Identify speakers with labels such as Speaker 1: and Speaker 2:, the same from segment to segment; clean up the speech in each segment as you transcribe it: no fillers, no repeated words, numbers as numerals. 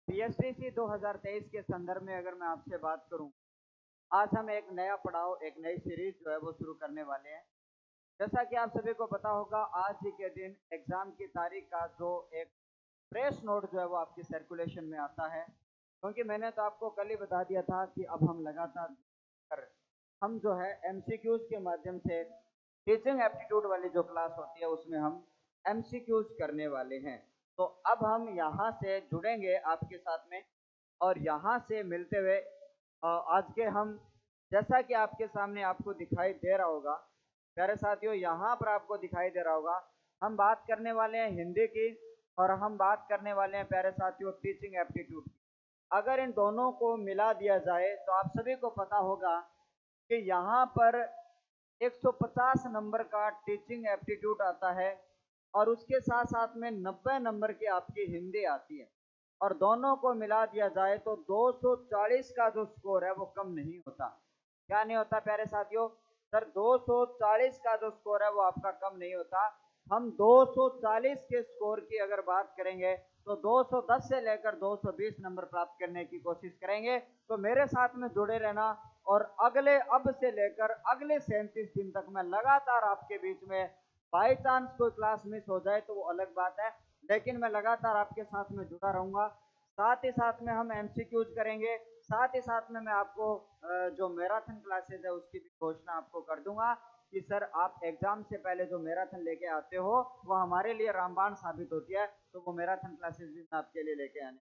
Speaker 1: पीएसटीसी 2023 के संदर्भ में अगर मैं आपसे बात करूं, आज हम एक नया पड़ाव, एक नई सीरीज जो है वो शुरू करने वाले हैं। जैसा कि आप सभी को पता होगा, आज ही के दिन एग्जाम की तारीख का जो एक प्रेस नोट जो है वो आपकी सर्कुलेशन में आता है, क्योंकि मैंने तो आपको कल ही बता दिया था कि अब हम लगातार हम जो है एमसीक्यूज के माध्यम से टीचिंग एप्टीट्यूड वाली जो क्लास होती है उसमें हम एमसीक्यूज करने वाले हैं। तो अब हम यहाँ से जुड़ेंगे आपके साथ में और यहाँ से मिलते हुए आज के हम, जैसा कि आपके सामने आपको दिखाई दे रहा होगा प्यारे साथियों, यहाँ पर आपको दिखाई दे रहा होगा, हम बात करने वाले हैं हिंदी की और हम बात करने वाले हैं प्यारे साथियों टीचिंग एप्टीट्यूड की। अगर इन दोनों को मिला दिया जाए तो आप सभी को पता होगा कि यहाँ पर 150 नंबर का टीचिंग एप्टीट्यूड आता है और उसके साथ साथ में 90 नंबर की आपकी हिंदी आती है, और दोनों को मिला दिया जाए तो 240 का जो स्कोर है वो कम नहीं होता। क्या नहीं होता प्यारे साथियों? सर 240 का जो स्कोर है वो आपका कम नहीं होता। हम 240 के स्कोर की अगर बात करेंगे तो 210 से लेकर 220 नंबर प्राप्त करने की कोशिश करेंगे। तो मेरे साथ में जुड़े रहना और अगले अब से लेकर अगले 37 दिन तक मैं लगातार आपके बीच में, बाई चांस कोई क्लास मिस हो जाए तो वो अलग बात है, लेकिन मैं लगातार आपके साथ में जुड़ा रहूंगा। साथ ही साथ में हम एमसीक्यूज करेंगे, साथ ही साथ में मैं आपको जो मैराथन क्लासेस है उसकी भी घोषणा आपको कर दूंगा कि सर आप एग्जाम से पहले जो मैराथन लेके आते हो वो हमारे लिए रामबाण साबित होती है, तो वो मैराथन क्लासेस भी मैं आपके लिए लेके आने।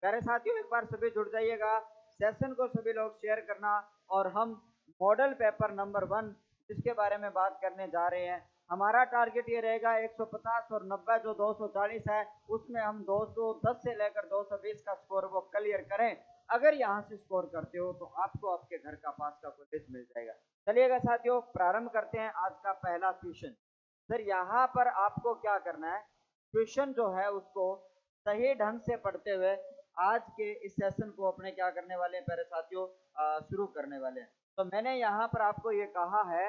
Speaker 1: प्यारे साथियों, एक बार सभी जुड़ जाइएगा, सेशन को सभी लोग शेयर करना, और हम मॉडल पेपर नंबर 1 जिसके बारे में बात करने जा रहे हैं, हमारा टारगेट ये रहेगा 150 और 90 जो 240 है उसमें हम 210 से लेकर 220 का स्कोर वो क्लियर करें। अगर यहाँ से स्कोर करते हो तो आपको आपके घर का पास का कॉलेज मिल जाएगा। चलिएगा साथियों, प्रारंभ करते हैं आज का पहला क्वेश्चन। सर यहाँ पर आपको क्या करना है, क्वेश्चन जो है उसको सही ढंग से पढ़ते हुए आज के इस सेशन को अपने क्या करने वाले हैं प्यारे साथियों, शुरू करने वाले हैं। तो मैंने यहाँ पर आपको ये कहा है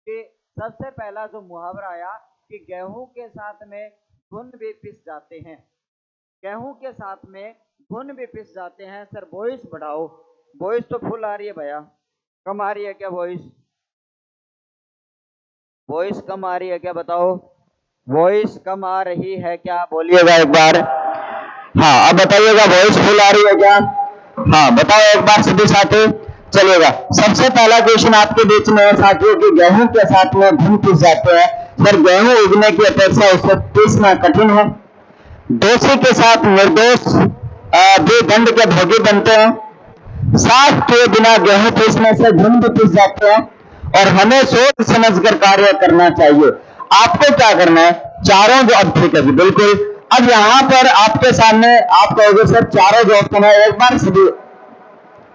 Speaker 1: कि सबसे पहला जो मुहावरा आया कि गेहूं के साथ में घुन भी पिस जाते हैं, गेहूं के साथ में घुन भी पिस जाते हैं। सर वॉइस बढ़ाओ, वॉइस तो फुल आ रही है भैया, कम आ रही है क्या वॉइस? वॉइस कम आ रही है क्या बताओ? वॉइस कम आ रही है क्या? बोलिएगा एक बार। हाँ, अब बताइएगा वॉइस फुल आ रही है क्या? हाँ बताओ एक बार सभी साथी। चलिएगा, सबसे पहला क्वेश्चन आपके बीच में है साथियों कि गेहूं के साथ में घुन पिस जाते हैं। सर गेहूं उगने की अपेक्षा उसे पीसना कठिन है। दोषी के साथ निर्दोष भी दंड के भोगी बनते हैं। साफ किए बिना गेहूं पीसने से घुन भी पिस जाते हैं और हमें सोच समझकर कार्य करना चाहिए। आपको क्या करना है, चारों जो, अब ठीक है जी बिल्कुल। अब यहाँ पर आपके सामने आप कहोगे सर चारों जो ऑप्शन है, एक बार सभी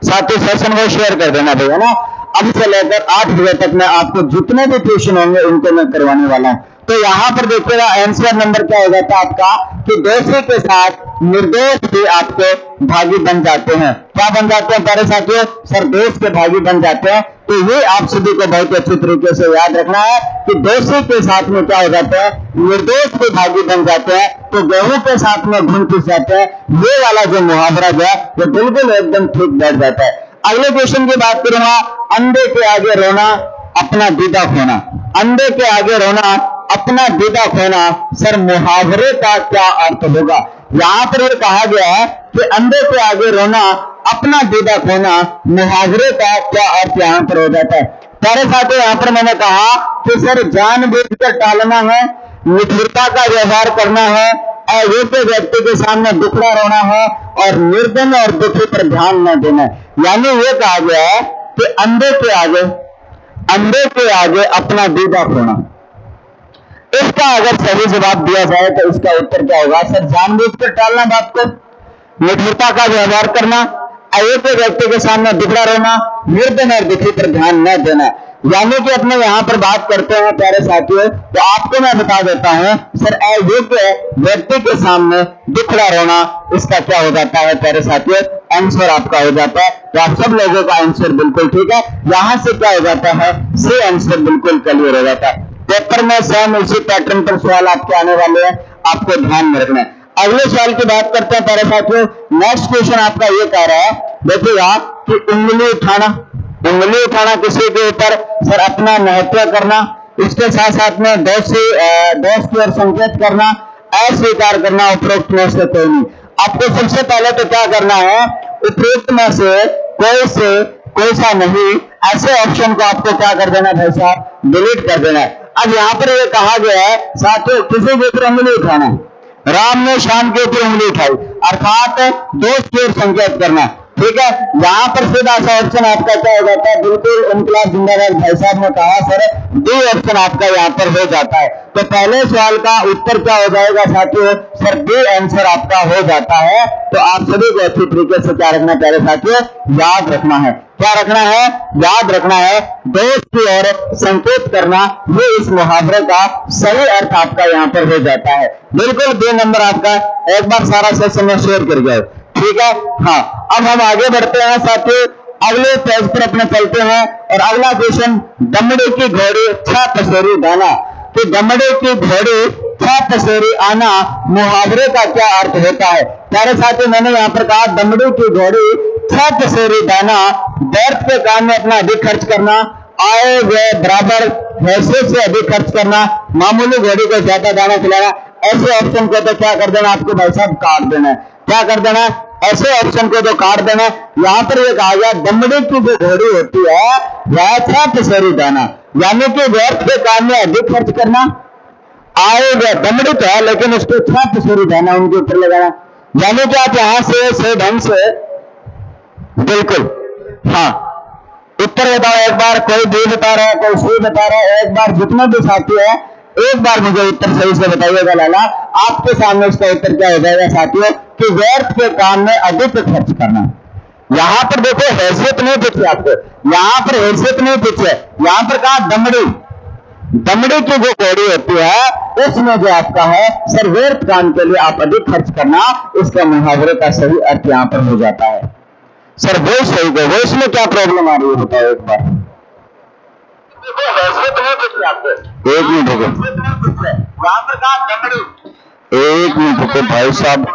Speaker 1: साथी सेशन को शेयर कर देना भैया ना। अब से लेकर 8 बजे तक मैं आपको जितने भी ट्यूशन होंगे उनको मैं करवाने वाला हूं। तो यहाँ पर देखिएगा आंसर नंबर क्या हो जाता है आपका कि दोषी के साथ निर्दोष भी आपके भागी बन जाते हैं। क्या बन जाते हैं प्यारे साथियों? सर दोष के भागी बन जाते हैं। तो ये आप सभी को बहुत अच्छी तरीके से याद रखना है कि दोषी के साथ में क्या हो जाता है, निर्दोष के भागी बन जाते हैं। तो गेहूं के साथ में घुन पिस जाते हैं, ये वाला जो मुहावरा जो है वो बिल्कुल एकदम ठीक बैठ जाता है। अगले क्वेश्चन की बात करूंगा, अंधे के आगे रोना अपना दीदा खोना। अंधे के आगे रोना अपना दीदा खोना, सर मुहावरे का क्या अर्थ होगा? यहाँ पर ये कहा गया है कि अंधे के आगे रोना अपना दीदा खोना, मुहावरे का क्या अर्थ यहाँ पर हो जाता है? प्यारे साथियों, यहाँ पर मैंने कहा कि सर जानबूझकर टालना है, निठुरता का व्यवहार करना है, अयोग्य व्यक्ति के सामने दुखड़ा रोना है और निर्धन और दुखी पर ध्यान न देना है। यानी ये कहा गया है कि अंधे के आगे अपना दीदा खोना। इसका अगर सही जवाब दिया जाए तो इसका उत्तर क्या होगा? सर जानबूझकर टालना बात को, निठुरता का व्यवहार करना, अयोग्य व्यक्ति के सामने दुखड़ा रोना, निर्धन और दुखी पर ध्यान न देना। यानी कि अपने यहाँ पर बात करते हैं प्यारे साथियों, तो आपको मैं बता देता हूं सर अयोग्य व्यक्ति के सामने दुखड़ा रोना, इसका क्या हो जाता है प्यारे साथियों? आंसर आपका हो जाता है। तो आप सब लोगों का आंसर बिल्कुल ठीक है। यहां से क्या हो जाता है, सी आंसर बिल्कुल क्लियर हो जाता है। पेपर में सेम इसी पैटर्न पर सवाल आपके आने वाले हैं, आपको ध्यान में रखना है।
Speaker 2: अगले सवाल की बात करते हैं प्यारे साथियों। नेक्स्ट क्वेश्चन आपका ये कह रहा है, देखिएगा कि उंगली उठाना, उंगली उठाना किसी के ऊपर सर अपना महत्व करना, इसके साथ साथ में दोस्त की ओर संकेत करना, अस्वीकार करना, उपरोक्त में से कोई नहीं। आपको सबसे पहले तो क्या करना है, उपरोक्त में से कोई सा नहीं, ऐसे ऑप्शन को आपको क्या कर देना भाई साहब, डिलीट कर देना है। अब यहाँ पर ये कहा गया है साथियों, किसी के ऊपर उंगली उठाना, राम ने शाम के ऊपर उंगली उठाई, अर्थात दोस्त की ओर संकेत करना। ठीक है, यहाँ पर सीधा सा ऑप्शन आपका क्या हो जाता है, बिल्कुल इनकलाब जिंदाबाद भाई साहब ने कहा सर, डी ऑप्शन आपका यहाँ पर हो जाता है। तो पहले सवाल का उत्तर क्या हो जाएगा साथियों, सर डी आंसर आपका हो जाता है। तो आप सभी को अच्छी तरीके से क्या रखना प्यारे साथियों, याद रखना है। क्या रखना है, याद रखना है, दोस्त की ओर संकेत करना, ये इस मुहावरे का सही अर्थ आपका यहाँ पर हो जाता है। बिल्कुल बी नंबर आपका, एक बार सारा सेशन में शेयर कर जाओ। ठीक है, हाँ अब हम आगे बढ़ते हैं साथियों, अगले पेज पर अपने चलते हैं और अगला क्वेश्चन, दमड़े की घोड़ी छह पसेरी दाना। तो दमड़े की घोड़ी छह पसेरी आना मुहावरे का क्या अर्थ होता है प्यारे साथियों। मैंने यहाँ पर कहा दमड़े की घोड़ी छह पसेरी दाना, व्यर्थ के काम में अपना अधिक खर्च करना, आए व्यय बराबर, पैसे से अधिक खर्च करना, मामूली घोड़ी को ज्यादा दाना खिलाना। ऐसे ऑप्शन को तो क्या कर देना आपको भाई साहब, काट देना है। क्या कर देना, ऐसे ऑप्शन को तो काट देना। यहाँ पर ये कहा गया दमड़ी की जो घोड़ी होती है वह छह पसेरी दाना, यानी कि व्यर्थ के काम में अधिक खर्च करना, आए व्यय दमड़ी तो है लेकिन उसको छह पसेरी दाना उनके ऊपर लगाना। यानी कि आप यहाँ से ढंग से बिल्कुल, हाँ उत्तर बताओ एक बार, कोई बी बता रहा है, कोई सी बता रहा है, एक बार जितने भी साथी है एक बार मुझे उत्तर सही से बताइएगा। लाला आपके सामने इसका उत्तर क्या हो जाएगा साथियों, कि व्यर्थ के काम में अधिक खर्च करना। यहां पर देखो हैसियत नहीं पूछी आपको, यहां पर हैसियत नहीं पूछी है, यहां पर कहा दमड़ी, दमड़ी की जो घोड़ी होती है उसमें जो आपका है सर व्यर्थ काम के लिए आप अधिक खर्च करना, इसका मुहावरे का सही अर्थ यहां पर हो जाता है। सर वॉइस सही है, वॉइस में क्या प्रॉब्लम आ रही है बताओ एक बार। एक मिनट रुको, एक मिनट रुको भाई साहब,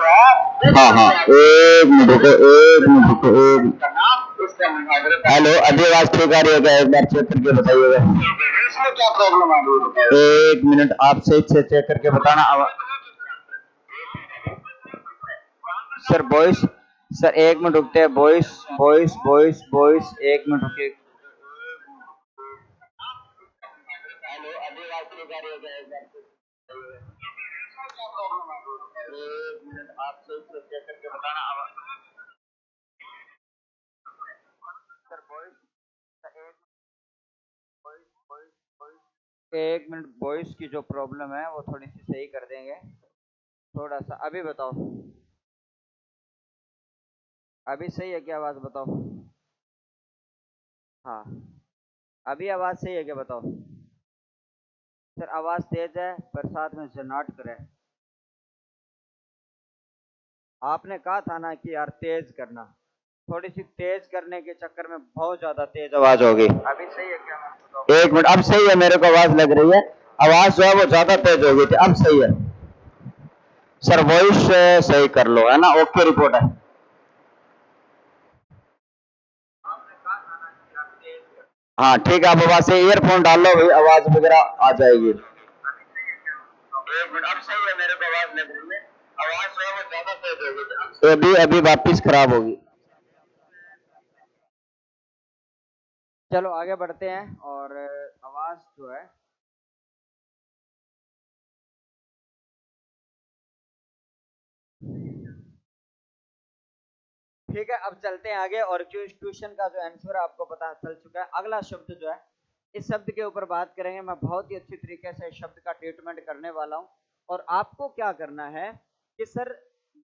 Speaker 2: हाँ हाँ एक मिनट रुको, एक मिनट रुको, हेलो अभी आवाज ठीक आ रही है क्या, एक बार चेक करके बताइएगा। क्या प्रॉब्लम आ रही है, एक मिनट आप सही से चेक करके बताना। सर वॉइस, सर एक मिनट रुकते हैं, वॉइस वॉइस वॉइस वॉइस, एक मिनट रुकिए। एक मिनट, वॉइस की जो प्रॉब्लम है वो थोड़ी सी सही कर देंगे, थोड़ा सा। अभी बताओ, अभी सही है क्या आवाज, बताओ। हाँ अभी आवाज सही है क्या बताओ। सर आवाज तेज है पर साथ में झनाट करे, आपने कहा था ना कि यार तेज करना, थोड़ी सी तेज करने के चक्कर में बहुत ज्यादा तेज आवाज होगी। अभी सही है क्या, एक मिनट, अब सही है, मेरे को आवाज लग रही है, आवाज जो है वो ज्यादा तेज हो गई थी, अब सही है। सर वॉइस सही कर लो, है ना, ओके रिपोर्ट है। हाँ ठीक है, आप आवाज से ईयरफोन डाल लो भाई, आवाज वगैरह आ जाएगी। एक मिनट, अब सही है, मेरे को आवाज लग रही है, आवाज जो है वो ज्यादा तेज हो गई, अभी अभी वापिस खराब होगी। चलो आगे बढ़ते हैं, और आवाज जो है, ठीक है अब चलते हैं आगे, और ट्यूशन का जो आंसर आपको पता चल चुका है। अगला शब्द जो है, इस शब्द के ऊपर बात करेंगे, मैं बहुत ही अच्छी तरीके से इस शब्द का ट्रीटमेंट करने वाला हूं, और आपको क्या करना है कि सर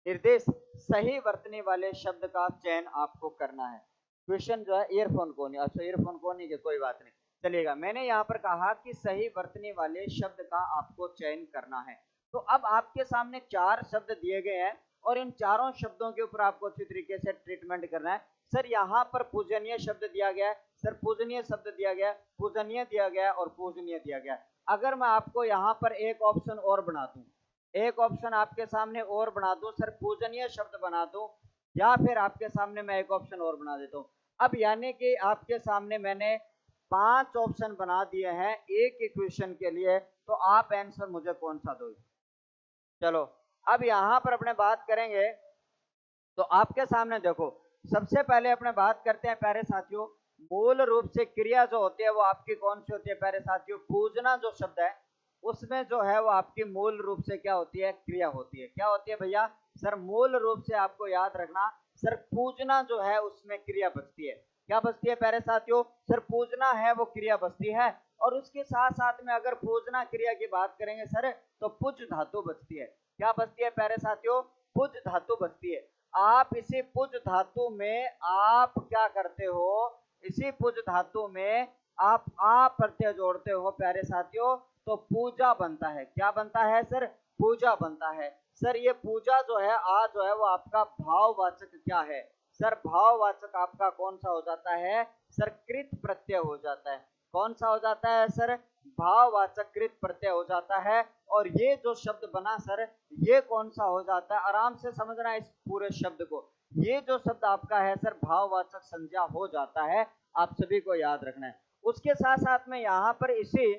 Speaker 2: निर्देश सही वर्तने वाले शब्द का चयन आपको करना है। क्वेश्चन जो है ईयरफोन को नहीं, अच्छा ईयरफोन को नहीं, कि कोई बात नहीं चलिएगा। मैंने यहाँ पर कहा कि सही वर्तने वाले शब्द का आपको चयन करना है। तो अब आपके सामने चार शब्द दिए गए हैं, और इन चारों शब्दों के ऊपर आपको अच्छी तरीके से ट्रीटमेंट करना है। सर यहाँ पर पूजनीय शब्द दिया गया है, सर पूजनीय शब्द दिया गया, पूजनीय दिया गया और पूजनीय दिया गया। अगर मैं आपको यहाँ पर एक ऑप्शन और बना दूं,
Speaker 1: एक ऑप्शन आपके सामने और बना दूं सर, पूजनीय शब्द बना दूं, या फिर आपके सामने मैं एक ऑप्शन और बना देता हूं। अब यानी कि आपके सामने मैंने 5 ऑप्शन बना दिए हैं एक इक्वेशन के लिए, तो आप आंसर मुझे कौन सा दोगे? चलो अब यहां पर अपने बात करेंगे, तो आपके सामने देखो, सबसे पहले अपने बात करते हैं प्यारे साथियों, मूल रूप से क्रिया जो होती है वो आपकी कौन सी होती है प्यारे साथियों? पूजना जो शब्द है उसमें जो है वो आपकी मूल रूप से क्या होती है? क्रिया होती है। क्या होती है भैया? सर मूल रूप से आपको याद रखना, सर पूजना जो है उसमें क्रिया बचती है। क्या बचती है प्यारे साथियों? सर पूजना है वो क्रिया बचती है, और उसके साथ साथ में अगर पूजना क्रिया की बात करेंगे सर, तो पुज धातु बचती है। क्या बचती है प्यारे साथियों? पुज धातु बचती है। आप इसी पुज धातु में आप क्या करते हो? इसी पुज धातु में आप प्रत्यय जोड़ते हो प्यारे साथियों, तो पूजा बनता है। क्या बनता है सर? पूजा बनता है। सर ये पूजा जो है आ जो है वो आपका भाववाचक क्या है? सर भाववाचक आपका कौन सा हो जाता है? सर कृत प्रत्यय हो जाता है। कौन सा हो जाता है सर? भाववाचक कृत प्रत्यय हो जाता है। और ये जो शब्द बना सर, ये कौन सा हो जाता है? आराम से समझना इस पूरे शब्द को। ये जो शब्द आपका है सर भाववाचक संज्ञा हो जाता है, आप सभी को याद रखना है। उसके साथ साथ में यहाँ पर इसी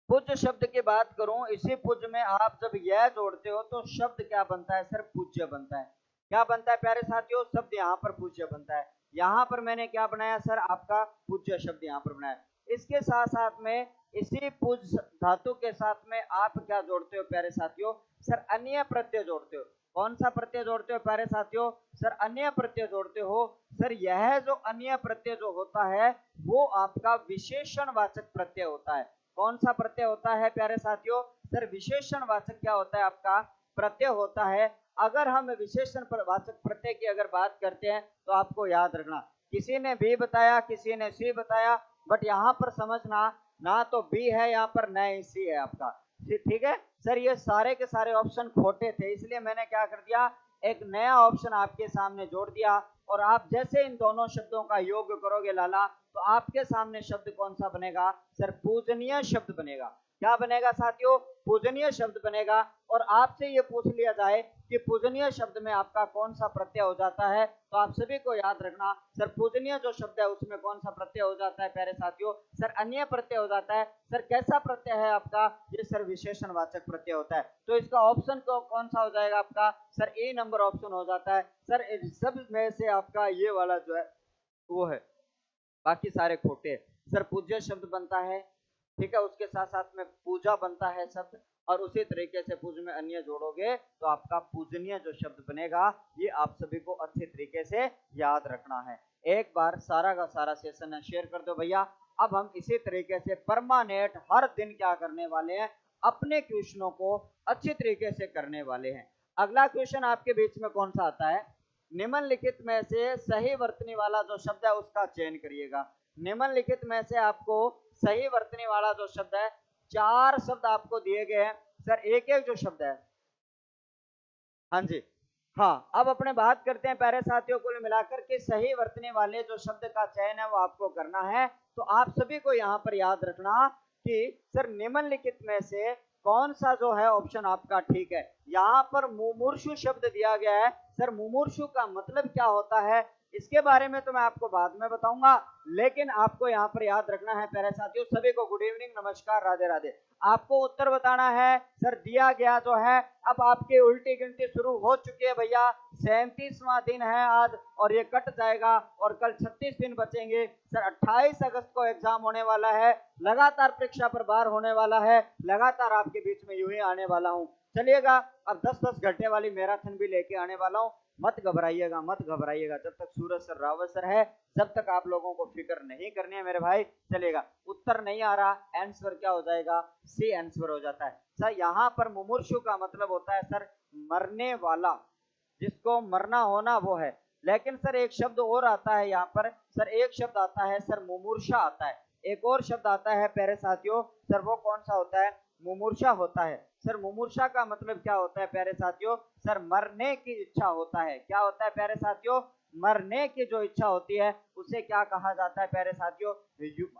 Speaker 1: पुज शब्द की बात करूं, इसी पुज में आप जब यह जोड़ते हो तो शब्द क्या बनता है सर? पूज्य बनता है। क्या बनता है प्यारे साथियों? शब्द यहाँ पर पूज्य बनता है। यहाँ पर मैंने क्या बनाया सर? आपका पूज्य शब्द यहाँ पर बनाया। इसके साथ साथ में इसी पुज धातु के साथ में आप क्या जोड़ते हो प्यारे साथियों? सर अन्य प्रत्यय जोड़ते हो। कौन सा प्रत्यय जोड़ते हो प्यारे साथियों? सर अन्य प्रत्यय जोड़ते हो। सर यह जो अन्य प्रत्यय जो होता है वो आपका विशेषणवाचक प्रत्यय होता है। कौन सा प्रत्यय होता है प्यारे साथियों? सर विशेषणवाचक क्या होता है आपका? प्रत्यय होता है। अगर हम विशेषणवाचक प्रत्यय की अगर बात करते हैं तो आपको याद रखना, किसी ने बी बताया, किसी ने सी बताया, बट यहाँ पर समझना ना तो बी है यहाँ पर, ना ही सी है आपका। ठीक है सर, ये सारे के सारे ऑप्शन खोटे थे, इसलिए मैंने क्या कर दिया, एक नया ऑप्शन आपके सामने जोड़ दिया। और आप जैसे इन दोनों शब्दों का योग करोगे लाला, तो आपके सामने शब्द कौन सा बनेगा सर? पूजनीय शब्द बनेगा। क्या बनेगा साथियों? पूजनीय शब्द बनेगा। और आपसे ये पूछ लिया जाए कि पूजनीय शब्द में आपका कौन सा प्रत्यय हो जाता है, तो आप सभी को याद रखना, सर पूजनीय जो शब्द है उसमें कौन सा प्रत्यय हो जाता है प्यारे साथियों? सर अन्य प्रत्यय हो जाता है। सर कैसा प्रत्यय है आपका? ये सर विशेषणवाचक प्रत्यय होता है। तो इसका ऑप्शन कौन सा हो जाएगा आपका? सर ए नंबर ऑप्शन हो जाता है। सर सब में से आपका ये वाला जो है वो है, बाकी सारे खोटे। सर पूज्य शब्द बनता है, ठीक है, उसके साथ साथ में पूजा बनता है शब्द, और उसी तरीके से पूज में अन्य जोड़ोगे तो आपका पूजनीय जो शब्द बनेगा, ये आप सभी को अच्छे तरीके से याद रखना है। एक बार सारा का सारा सेशन शेयर कर दो भैया। अब हम इसी तरीके से परमानेंट हर दिन क्या करने वाले हैं? अपने क्वेश्चनों को अच्छी तरीके से करने वाले हैं। अगला क्वेश्चन आपके बीच में कौन सा आता है? निम्नलिखित में से सही वर्तनी वाला जो शब्द है उसका चयन करिएगा। निम्नलिखित में से आपको सही वर्तनी वाला जो शब्द है, 4 शब्द आपको दिए गए हैं सर, एक एक जो शब्द है। हाँ जी, हाँ, अब अपने बात करते हैं प्यारे साथियों, कुल मिलाकर के सही वर्तनी वाले जो शब्द का चयन है वो आपको करना है। तो आप सभी को यहाँ पर याद रखना कि सर निम्नलिखित में से कौन सा जो है ऑप्शन आपका ठीक है। यहाँ पर मुमूर्षु शब्द दिया गया है। सर मुमूर्षु का मतलब क्या होता है इसके बारे में तो मैं आपको बाद में बताऊंगा, लेकिन आपको यहाँ पर याद रखना है प्यारे साथियों। सभी को गुड इवनिंग, नमस्कार, राधे राधे। आपको उत्तर बताना है सर, दिया गया जो है, अब आपकी उल्टी गिनती शुरू हो चुकी है भैया। 37वां दिन है आज, और ये कट जाएगा, और कल 36 दिन बचेंगे। सर 28 अगस्त को एग्जाम होने वाला है, लगातार परीक्षा पर भार होने वाला है, लगातार आपके बीच में यूं ही आने वाला हूं। चलिएगा, अब 10-10 घंटे वाली मैराथन भी लेके आने वाला हूं। मत घबराइएगा, मत घबराइएगा, जब तक सूरज सर, रावत सर है, जब तक आप लोगों को फिक्र नहीं करनी है मेरे भाई। चलेगा, उत्तर नहीं आ रहा, आंसर क्या हो जाएगा? सी आंसर हो जाता है सर। यहाँ पर मुमूर्षु का मतलब होता है सर मरने वाला, जिसको मरना होना वो है। लेकिन सर एक शब्द और आता है यहाँ पर, सर एक शब्द आता है सर मुमूर्षा आता है, एक और शब्द आता है प्यारे साथियों, सर वो कौन सा होता है? मुमूर्षा होता है। सर मुमूर्षा का मतलब क्या होता है प्यारे साथियों? सर मरने की इच्छा होता है। क्या होता है प्यारे साथियों? मरने की जो इच्छा होती है उसे क्या कहा जाता है प्यारे साथियों?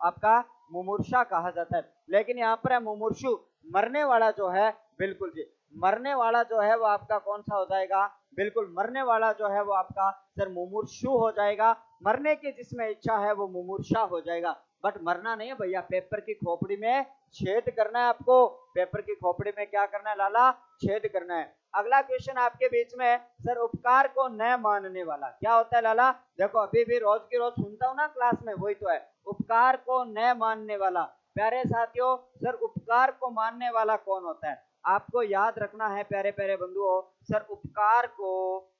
Speaker 1: आपका मुमूर्षा कहा जाता है। लेकिन यहाँ पर है मुमूर्षु, मरने वाला जो है, बिल्कुल जी, मरने वाला जो है वो आपका कौन सा हो जाएगा? बिल्कुल मरने वाला जो है वो आपका सर मुमूर्षु हो जाएगा। मरने की जिसमें इच्छा है वो मुमूर्षा हो जाएगा। बट मरना नहीं है भैया, पेपर की खोपड़ी में छेद करना है आपको। पेपर की खोपड़ी में क्या करना है लाला? छेद करना है। अगला क्वेश्चन आपके बीच में सर, उपकार को न मानने वाला क्या होता है लाला? देखो अभी भी रोज की रोज सुनता हूं ना क्लास में, वही तो है, उपकार को न मानने वाला। प्यारे साथियों, सर उपकार को मानने वाला कौन होता है? आपको याद रखना है प्यारे प्यारे बंधुओं, सर उपकार को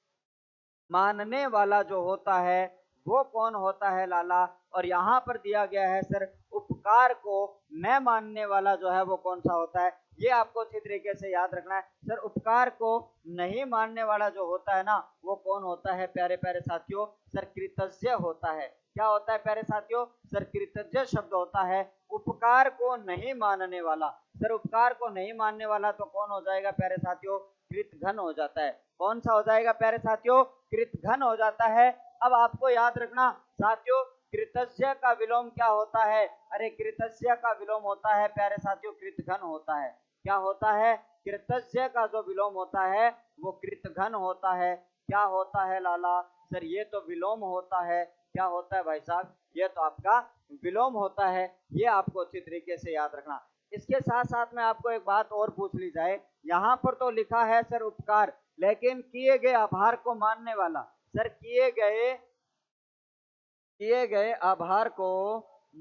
Speaker 1: मानने वाला जो होता है वो कौन होता है लाला? और यहाँ पर दिया गया है सर, उपकार को न मानने वाला जो है वो कौन सा होता है? ये आपको अच्छी तरीके से याद रखना है। सर उपकार को नहीं मानने वाला जो होता है ना, वो कौन होता है प्यारे प्यारे साथियों? सर कृतज्ञ होता है। क्या होता है प्यारे साथियों? सर कृतज्ञ शब्द होता है उपकार को नहीं मानने वाला। सर उपकार को नहीं मानने वाला तो कौन हो जाएगा प्यारे साथियों? कृतघ्न हो जाता है। कौन सा हो जाएगा प्यारे साथियों? कृतघ्न हो जाता है। अब आपको याद रखना साथियों, कृतज्ञ का विलोम क्या होता है? अरे कृतज्ञ का विलोम होता है प्यारे साथियों कृतघ्न होता है। क्या होता है? कृतज्ञ का जो विलोम होता है वो कृतघ्न होता है। क्या होता है लाला? सर ये तो विलोम होता है। क्या होता है भाई साहब? ये तो आपका विलोम होता है। ये आपको अच्छी तरीके से याद रखना। इसके साथ साथ में आपको एक बात और पूछ ली जाए, यहाँ पर तो लिखा है सर उपकार, लेकिन किए गए आभार को मानने वाला। सर किए गए आभार को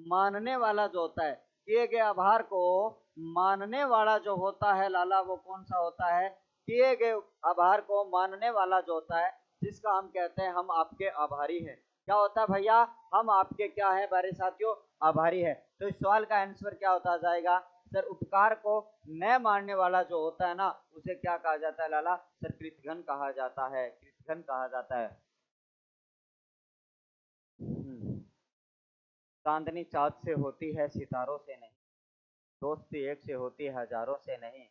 Speaker 1: मानने वाला जो होता है, किए गए आभार को मानने वाला जो होता है लाला, वो कौन सा होता है? किए गए आभार को मानने वाला जो होता है, जिसका हम कहते हैं हम आपके आभारी हैं। क्या होता है भैया? हम आपके क्या है बारे साथियों? आभारी है। तो इस सवाल का आंसर क्या होता जाएगा? सर उपकार को न मानने वाला जो होता है ना, उसे क्या कहा जाता है लाला? सर कृतघ्न कहा जाता है। कृतघ्न कहा जाता है। चांदनी चाँद से होती है सितारों से नहीं, दोस्ती एक से होती है हजारों से नहीं।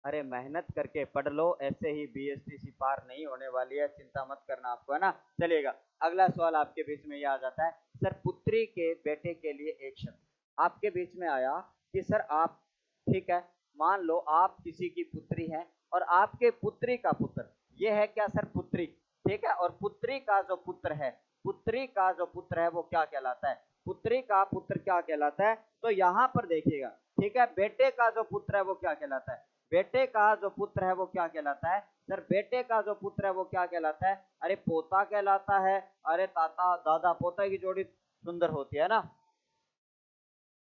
Speaker 1: अरे मेहनत करके पढ़ लो, ऐसे ही बीएसटीसी पार नहीं होने वाली है, चिंता मत करना आपको, है ना। चलिएगा अगला सवाल आपके बीच में ये आ जाता है, सर पुत्री के बेटे के लिए एक शब्द आपके बीच में आया कि सर आप, ठीक है, मान लो आप किसी की पुत्री हैं और आपके पुत्री का पुत्र, ये है क्या सर? पुत्री, ठीक है। और पुत्री का जो पुत्र है, पुत्री का जो पुत्र है वो क्या कहलाता है? पुत्री का पुत्र क्या कहलाता है? तो यहाँ पर देखिएगा, ठीक है, बेटे का जो पुत्र है वो क्या कहलाता है? बेटे का जो पुत्र है वो क्या कहलाता है? सर बेटे का जो पुत्र है वो क्या कहलाता है? अरे पोता कहलाता है। अरे ताता दादा पोता की जोड़ी सुंदर होती है ना,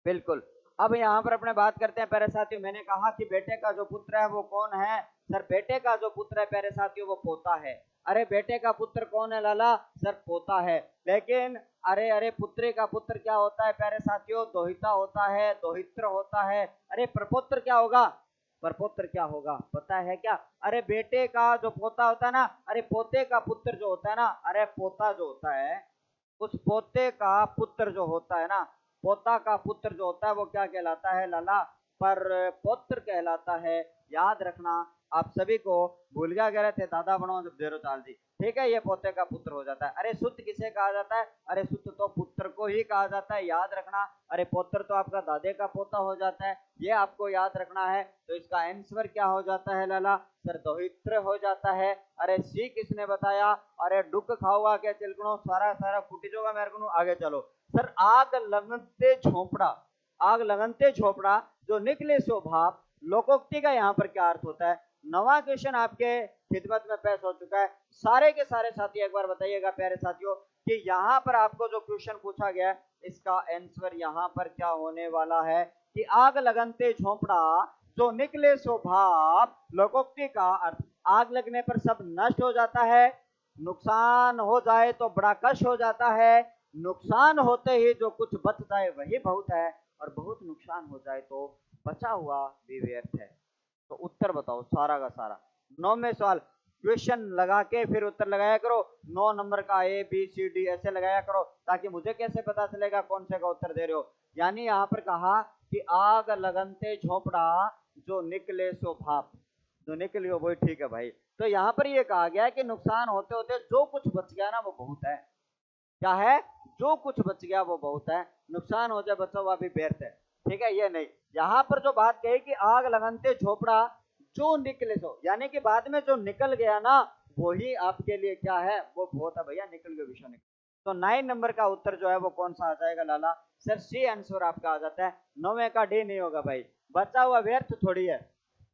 Speaker 1: बिल्कुल। अब यहाँ पर अपने बात करते हैं प्यारे साथियों, मैंने कहा कि बेटे का जो पुत्र है वो कौन है? सर बेटे का जो पुत्र है प्यारे साथियों वो पोता है। अरे बेटे का पुत्र कौन है लाला? सर पोता है। लेकिन अरे पुत्री का पुत्र क्या होता है प्यारे साथियों? दोहिता होता है, दोहित्र होता है। अरे प्रपुत्र क्या होगा? प्रपुत्र क्या होगा पता है क्या? अरे बेटे का जो पोता होता है ना, अरे पोते का पुत्र जो होता है ना, अरे पोता जो होता है, उस पोते का पुत्र जो होता है ना, पोता का पुत्र जो होता है वो क्या कहलाता है लाला? पर पुत्र कहलाता है। याद रखना, आप सभी को भूल गया कह रहे थे दादा बनाओ जब देरो चाल जी, ठीक है, ये पोते का पुत्र हो जाता है। अरे सुत किसे कहा जाता है? अरे सुत तो पुत्र को ही कहा जाता है, याद रखना। अरे पुत्र तो आपका दादे का पोता हो जाता है, ये आपको याद रखना है। तो इसका आंसर क्या हो जाता है लाला? सर दोहित्र हो जाता है। अरे सी किसने बताया? अरे डुक खाऊगा क्या चिलकनो, सारा सारा फूटी जोगा मेरे को। आगे चलो सर, आग लगनते झोपड़ा, आग लगनते झोपड़ा जो निकले सो भाप, लोकोक्ति का यहाँ पर क्या अर्थ होता है? नवा क्वेश्चन आपके खिदमत में पेश हो चुका है। सारे के सारे साथी एक बार बताइएगा प्यारे साथियों कि यहाँ पर आपको जो क्वेश्चन पूछा गया है इसका आंसर यहाँ पर क्या होने वाला है कि आग लगनते झोपड़ा जो निकले सो भाप, लोकोक्ति का अर्थ आग लगने पर सब नष्ट हो जाता है, नुकसान हो जाए तो बड़ा कष्ट हो जाता है, नुकसान होते ही जो कुछ बच जाए वही बहुत है, और बहुत नुकसान हो जाए तो बचा हुआ भी व्यर्थ है। तो उत्तर बताओ सारा का सारा। 9वें सवाल क्वेश्चन लगा के फिर उत्तर लगाया करो, 9 नंबर का ए बी सी डी ऐसे लगाया करो, ताकि मुझे कैसे पता चलेगा कौन से का उत्तर दे रहे हो। यानी यहाँ पर कहा कि आग लगनते झोपड़ा जो निकले सो भाप, जो निकली हो वही ठीक है भाई। तो यहाँ पर ये कहा गया है कि नुकसान होते होते जो कुछ बच गया ना वो बहुत है। क्या है? जो कुछ बच गया वो बहुत है, नुकसान हो जाए बचा हुआ भी व्यर्थ है, ठीक है। ये नहीं, यहाँ पर जो बात कही कि आग लगनते झोपड़ा जो निकले सो, यानी कि बाद में जो निकल गया ना वही आपके लिए क्या है, वो बहुत है भैया, निकल गया विषय निकल। तो 9 नंबर का उत्तर जो है वो कौन सा आ जाएगा लाला? सर सी आंसर आपका आ जाता है। 9वें का डी नहीं होगा भाई, बचा हुआ व्यर्थ थोड़ी है।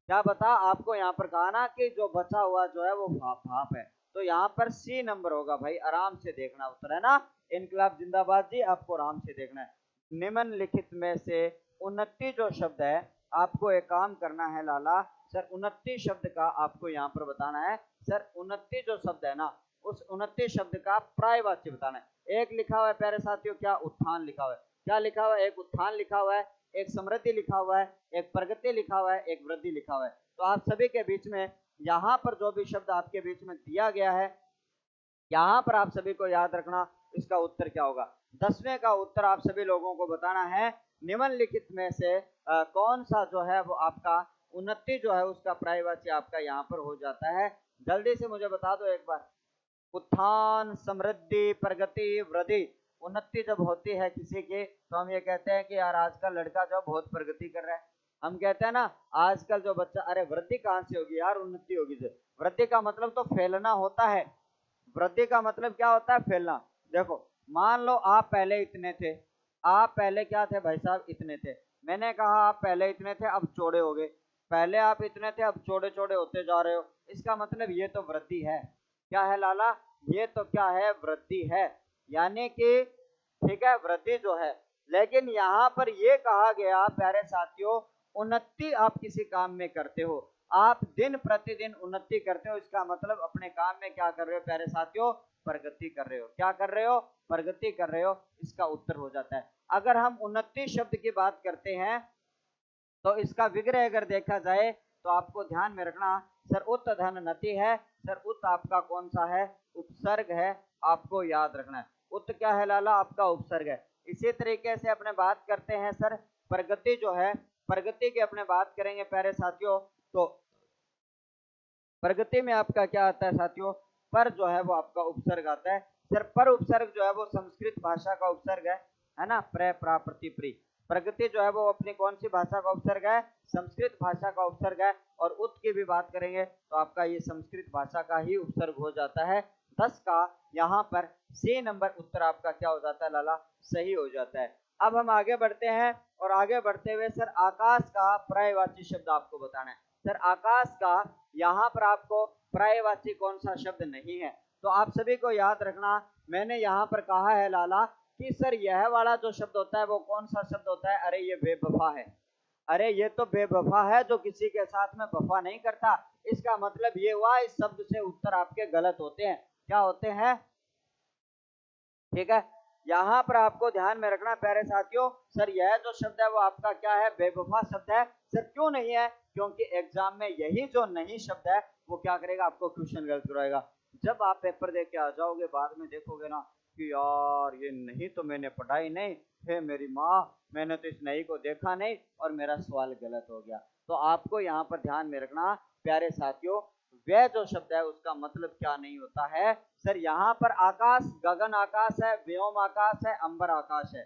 Speaker 1: क्या बता आपको यहाँ पर कहा ना कि जो बचा हुआ जो है वो भाप है, तो यहाँ पर सी नंबर होगा भाई, आराम से देखना उत्तर, है ना। इनकलाब जिंदाबाद जी, आपको आराम से देखना है। निम्नलिखित में से 29 जो शब्द है, आपको एक काम करना है लाला, सर 29 शब्द का आपको यहाँ पर बताना है। सर 29 जो शब्द है ना, उस 29 शब्द का पर्यायवाची बताना है। एक लिखा हुआ है प्यारे साथियों, क्या उत्थान लिखा हुआ है, क्या लिखा हुआ है, एक उत्थान लिखा हुआ है, एक समृद्धि लिखा हुआ है, एक प्रगति लिखा हुआ है, एक वृद्धि लिखा हुआ है। तो आप सभी के बीच में यहाँ पर जो भी शब्द आपके बीच में दिया गया है, यहाँ पर आप सभी को याद रखना इसका उत्तर क्या होगा। 10वें का उत्तर आप सभी लोगों को बताना है, निम्नलिखित में से कौन सा जो है वो आपका 29 जो है उसका पर्यायवाची आपका यहाँ पर हो जाता है। जल्दी से मुझे बता दो एक बार। उत्थान, समृद्धि, प्रगति, वृद्धि, 29 जब होती है किसी की तो हम ये कहते हैं कि यार आजकल लड़का जो बहुत प्रगति कर रहा है। हम कहते हैं ना आजकल जो बच्चा, अरे वृद्धि कहाँ से होगी यार, उन्नति होगी। जो वृद्धि का मतलब तो फैलना होता है, वृद्धि का मतलब क्या होता है, फैलना। देखो मान लो आप पहले इतने थे, आप पहले क्या थे भाई साहब, इतने थे। मैंने कहा आप पहले इतने थे अब चौड़े हो गए, पहले आप इतने थे अब चौड़े चौड़े होते जा रहे हो, इसका मतलब ये तो वृद्धि है। क्या है लाला, ये तो क्या है, वृद्धि है। यानी कि ठीक है, वृद्धि जो है। लेकिन यहाँ पर ये कहा गया प्यारे साथियों, उन्नति आप किसी काम में करते हो, आप दिन प्रतिदिन उन्नति करते हो, इसका मतलब अपने काम में क्या कर रहे हो प्यारे साथियों, प्रगति कर रहे हो। क्या कर रहे हो, प्रगति कर रहे हो, इसका उत्तर हो जाता है। अगर हम उन्नति शब्द की बात करते हैं तो इसका विग्रह अगर देखा जाए तो आपको ध्यान में रखना, सर उत धन नति है, सर उत आपका कौन सा है, उपसर्ग है, आपको याद रखना है। उत क्या है लाला, आपका उपसर्ग है। इसी तरीके से अपने बात करते हैं सर प्रगति जो है, प्रगति की अपने बात करेंगे प्यारे साथियों, तो प्रगति में आपका क्या आता है साथियों, पर जो है वो आपका उपसर्ग आता है। सर पर उपसर्ग जो है वो संस्कृत भाषा का उपसर्ग है ना, प्र प्रा प्रति प्री। प्रगति जो है वो अपनी कौन सी भाषा का उपसर्ग है, संस्कृत भाषा का उपसर्ग है। और उत की भी बात करेंगे तो आपका ये संस्कृत भाषा का ही उपसर्ग हो जाता है। 10 का यहाँ पर सी नंबर उत्तर आपका क्या हो जाता है लाला, सही हो जाता है। अब हम आगे बढ़ते हैं और आगे बढ़ते हुए सर आकाश का पर्यायवाची शब्द आपको बताना है। सर आकाश का यहाँ पर आपको पर्यायवाची कौन सा शब्द नहीं है, तो आप सभी को याद रखना, मैंने यहाँ पर कहा है लाला कि सर यह वाला जो शब्द होता है वो कौन सा शब्द होता है, अरे ये बेवफा है, अरे ये तो बेवफा है जो किसी के साथ में वफा नहीं करता। इसका मतलब ये हुआ इस शब्द से उत्तर आपके गलत होते हैं। क्या होते हैं, ठीक है। यहाँ पर आपको ध्यान में रखना प्यारे साथियों, सर यह जो शब्द है वो आपका क्या है, बेवफा शब्द है। सर क्यों नहीं है, क्योंकि एग्जाम में यही जो नहीं शब्द है वो क्या करेगा, आपको क्वेश्चन गलत कराएगा। जब आप पेपर दे के आ जाओगे बाद में देखोगे ना कि यार ये नहीं तो मैंने पढ़ाई नहीं, हे मेरी माँ मैंने तो इस नहीं को देखा नहीं और मेरा सवाल गलत हो गया। तो आपको यहाँ पर ध्यान में रखना प्यारे साथियों, वह जो शब्द है उसका मतलब क्या नहीं होता है। सर यहाँ पर आकाश, गगन आकाश है, व्योम आकाश है, अंबर आकाश है,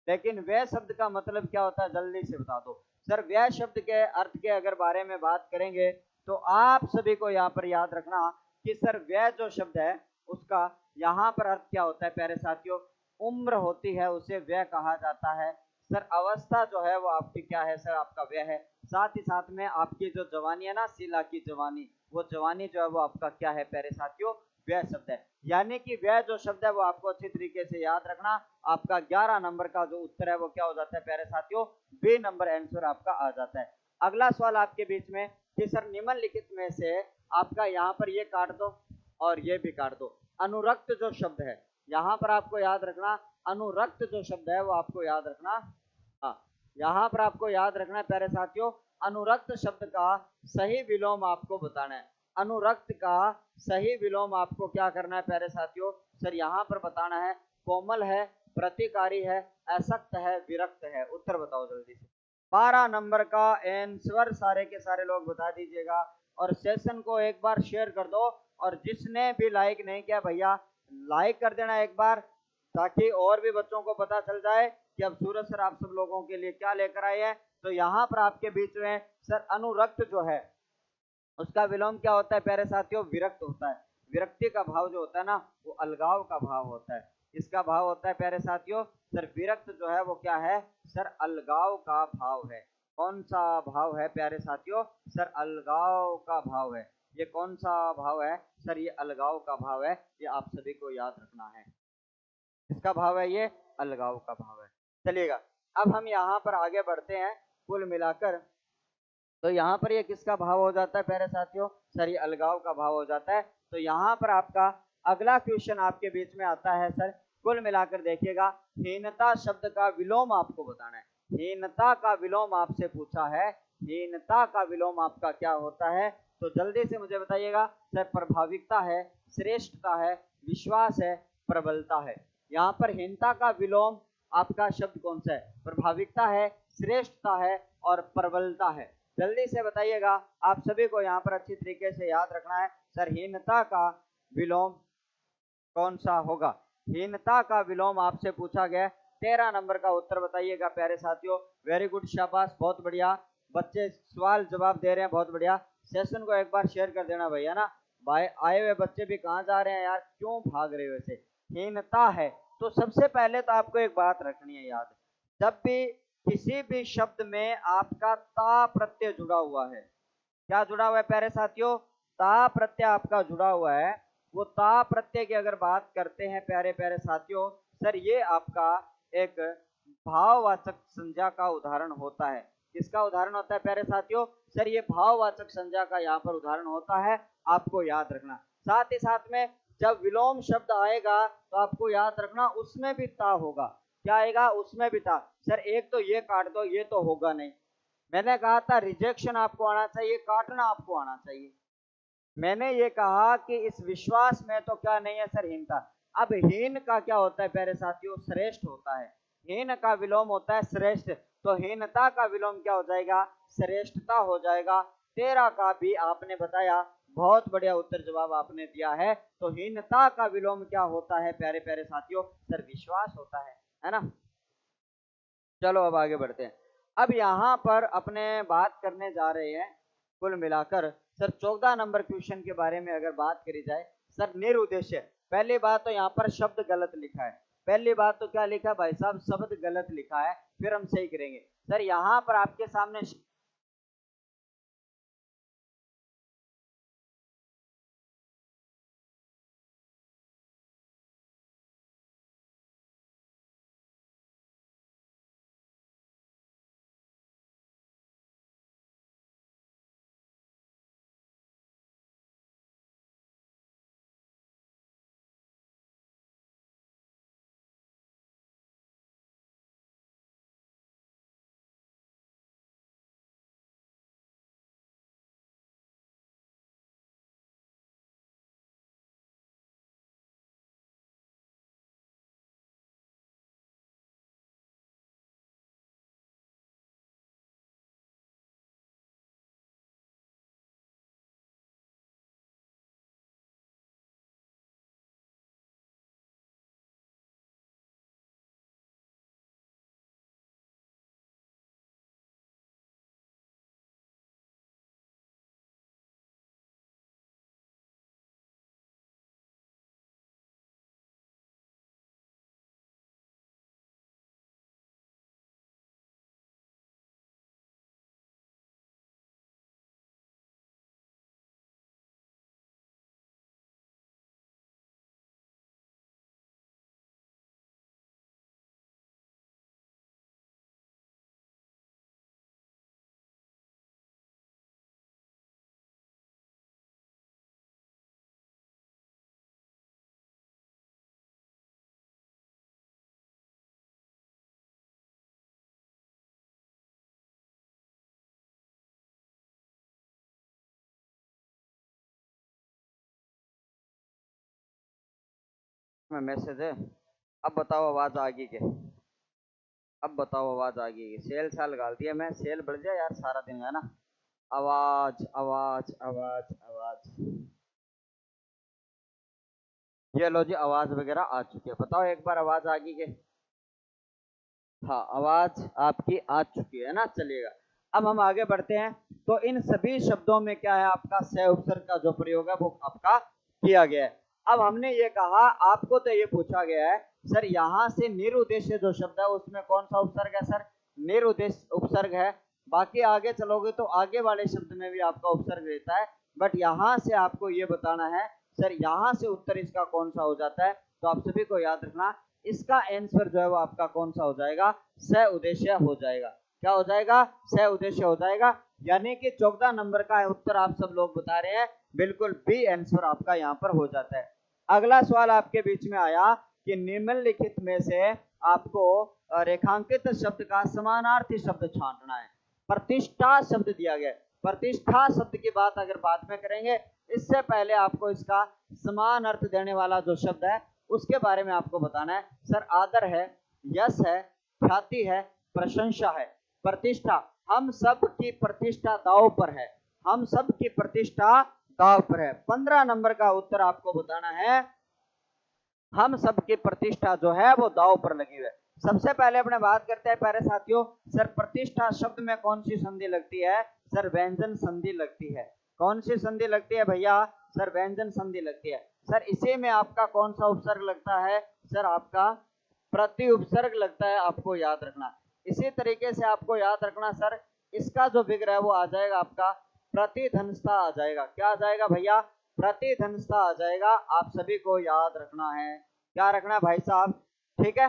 Speaker 1: लेकिन वह शब्द का मतलब क्या होता है, जल्दी से बता दो। सर वह शब्द के अर्थ के अगर बारे में बात करेंगे तो आप सभी को यहाँ पर याद रखना कि सर वह जो शब्द है उसका यहाँ पर अर्थ क्या होता है प्यारे साथियों, उम्र होती है उसे वह कहा जाता है। सर अवस्था जो है वो आपकी क्या है, सर आपका वह है। साथ ही साथ में आपकी जो जवानी है ना, शीला की जवानी, वो जवानी जो है वो आपका क्या है प्यारे साथियों, वह शब्द है। यानी कि वह जो शब्द है वो आपको अच्छी तरीके से याद रखना। आपका 11 नंबर का जो उत्तर है वो क्या हो जाता है प्यारे साथियों, बी नंबर आंसर आपका आ जाता है। अगला सवाल आपके बीच में कि सर निम्नलिखित में से आपका यहाँ पर ये काट दो और ये भी काट दो, अनुरक्त जो शब्द है यहाँ पर आपको याद रखना, अनुरक्त जो शब्द है वो आपको याद रखना। हाँ, यहाँ पर आपको याद रखना है प्यारे साथियों, अनुरक्त शब्द का सही विलोम आपको बताना है। अनुरक्त का सही विलोम आपको क्या करना है प्यारे साथियों, सर यहाँ पर बताना है। कोमल है, प्रतिकारी है, असक्त है, विरक्त है, उत्तर बताओ जल्दी से। 12 नंबर का आंसर सारे के सारे लोग बता दीजिएगा और सेशन को एक बार शेयर कर दो। और जिसने भी लाइक नहीं किया भैया लाइक कर देना एक बार, ताकि और भी बच्चों को पता चल जाए कि अब सूरज सर आप सब लोगों के लिए क्या लेकर आए हैं। तो यहाँ पर आपके बीच में सर अनुरक्त जो है उसका विलोम क्या होता है प्यारे साथियों? विरक्त होता है। विरक्ति का भाव जो होता है ना, वो अलगाव का भाव होता है। इसका भाव होता है प्यारे साथियों सर, विरक्त जो है वो क्या है सर? अलगाव का भाव है। कौन सा भाव है प्यारे साथियों? सर अलगाव का भाव है। ये कौन सा भाव है सर? ये अलगाव का भाव है। ये आप सभी को याद रखना है। किसका भाव है ये? अलगाव का भाव है। चलिएगा, अब हम यहाँ पर आगे बढ़ते हैं। कुल मिलाकर तो यहाँ पर ये किसका भाव हो जाता है प्यारे साथियों? सर ये अलगाव का भाव हो जाता है। तो यहाँ पर आपका अगला क्वेश्चन आपके बीच में आता है सर, कुल मिलाकर देखिएगा, हीनता शब्द का विलोम आपको बताना है। हीनता का विलोम आपसे पूछा है। हीनता का विलोम आपका क्या होता है? तो जल्दी से मुझे बताइएगा सर। प्रभाविकता है, श्रेष्ठता है, विश्वास है, प्रबलता है। यहाँ पर हीनता का विलोम आपका शब्द कौन सा है? प्रभाविकता है, श्रेष्ठता है और प्रबलता है। जल्दी से बताइएगा, आप सभी को यहाँ पर अच्छी तरीके से याद रखना है। सर हीनता का विलोम कौन सा होगा? हीनता का विलोम आपसे पूछा गया। 13 नंबर का उत्तर बताइएगा प्यारे साथियों। वेरी गुड, शाबाश, बहुत बढ़िया। बच्चे सवाल जवाब दे रहे हैं, बहुत बढ़िया। सेशन को एक बार शेयर कर देना भैया ना। भाई आए हुए बच्चे भी कहाँ जा रहे हैं यार, क्यों भाग रहे हो ऐसे? हीनता है तो सबसे पहले तो आपको एक बात रखनी है याद, जब भी किसी भी शब्द में आपका ता प्रत्यय जुड़ा हुआ है, क्या जुड़ा हुआ है प्यारे साथियों? ता प्रत्यय आपका जुड़ा हुआ है। वो ता प्रत्यय की अगर बात करते हैं प्यारे प्यारे साथियों, सर ये आपका एक भाववाचक संज्ञा का उदाहरण होता है। किसका उदाहरण होता है प्यारे साथियों? सर ये भाववाचक संज्ञा का यहाँ पर उदाहरण होता है, आपको याद रखना। साथ ही साथ में जब विलोम शब्द आएगा तो आपको याद रखना उसमें भी ता होगा। क्या आएगा? उसमें भी ता। सर एक तो ये काट दो, ये तो होगा नहीं। मैंने कहा था रिजेक्शन आपको आना चाहिए, काटना आपको आना चाहिए। मैंने ये कहा कि इस विश्वास में तो क्या नहीं है सर? हीनता। अब हीन का क्या होता है प्यारे साथियों? श्रेष्ठ होता है। हीन का विलोम होता है श्रेष्ठ। तो हीनता का विलोम क्या हो जाएगा? श्रेष्ठता हो जाएगा। 13 का भी आपने बताया, बहुत बढ़िया उत्तर जवाब आपने दिया है। तो हीनता का विलोम क्या होता है प्यारे प्यारे साथियों? सर विश्वास होता है ना। चलो अब आगे बढ़ते हैं। अब यहाँ पर अपने बात करने जा रहे हैं कुल मिलाकर सर 14 नंबर क्वेश्चन के बारे में अगर बात करी जाए सर, निरुद्देश्य। पहली बात तो यहाँ पर शब्द गलत लिखा है। पहली बात तो क्या लिखा है भाई साहब? शब्द गलत लिखा है, फिर हम सही करेंगे। सर यहाँ पर आपके सामने में मैसेज है। अब बताओ आवाज आ गई के? अब बताओ आवाज आ गई? सेल साल गाल दिया मैं, सेल बढ़ जाए यार सारा दिन, है ना। आवाज आवाज आवाज आवाज। ये लो जी, आवाज वगैरह आ चुकी है। बताओ एक बार आवाज आ गई के? हाँ आवाज आपकी आ चुकी है ना। चलिएगा, अब हम आगे बढ़ते हैं। तो इन सभी शब्दों में क्या है, आपका स उपसर्ग का जो प्रयोग है वो आपका किया गया है। अब हमने ये कहा, आपको तो ये पूछा गया है सर यहाँ से निरुद्देश्य जो शब्द है उसमें कौन सा उपसर्ग है, सर निरुद्देश्य उपसर्ग है। बाकी आगे चलोगे तो आगे वाले शब्द में भी आपका उपसर्ग रहता है, बट यहाँ से आपको ये बताना है सर यहाँ से उत्तर इसका कौन सा हो जाता है। तो आप सभी को याद रखना, इसका आंसर जो है वो आपका कौन सा हो जाएगा, स उद्देश्य हो जाएगा। क्या हो जाएगा, स उद्देश्य हो जाएगा। यानी कि 14 नंबर का उत्तर आप सब लोग बता रहे हैं, बिल्कुल बी आंसर आपका यहाँ पर हो जाता है। अगला सवाल आपके बीच में आया कि निम्नलिखित में से आपको रेखांकित शब्द का समानार्थी शब्द छांटना है। प्रतिष्ठा शब्द दिया गया है। प्रतिष्ठा शब्द की बात अगर बाद में करेंगे, इससे पहले आपको इसका समान अर्थ देने वाला जो शब्द है उसके बारे में आपको बताना है। सर आदर है, यश है, ख्याति है, प्रशंसा है। प्रतिष्ठा, हम सब की प्रतिष्ठा दांव पर है, हम सब की प्रतिष्ठा दांव पर है। 15 नंबर का उत्तर आपको बताना है, हम सब की प्रतिष्ठा जो है वो दांव पर लगी हुई है। सबसे पहले अपने बात करते हैं प्यारे साथियों, सर प्रतिष्ठा शब्द में कौन सी संधि लगती है, सर व्यंजन संधि लगती है। कौन सी संधि लगती है भैया, सर व्यंजन संधि लगती है। सर इसी में आपका कौन सा उपसर्ग लगता है, सर आपका प्रति उपसर्ग लगता है, आपको याद रखना। इसी तरीके से आपको याद रखना सर, इसका जो विग्रह है वो आ जाएगा आपका प्रतिधनस्था आ जाएगा। क्या आ जाएगा भैया, प्रतिधनस्था आ जाएगा। आप सभी को याद रखना है, क्या रखना है भाई साहब, ठीक है।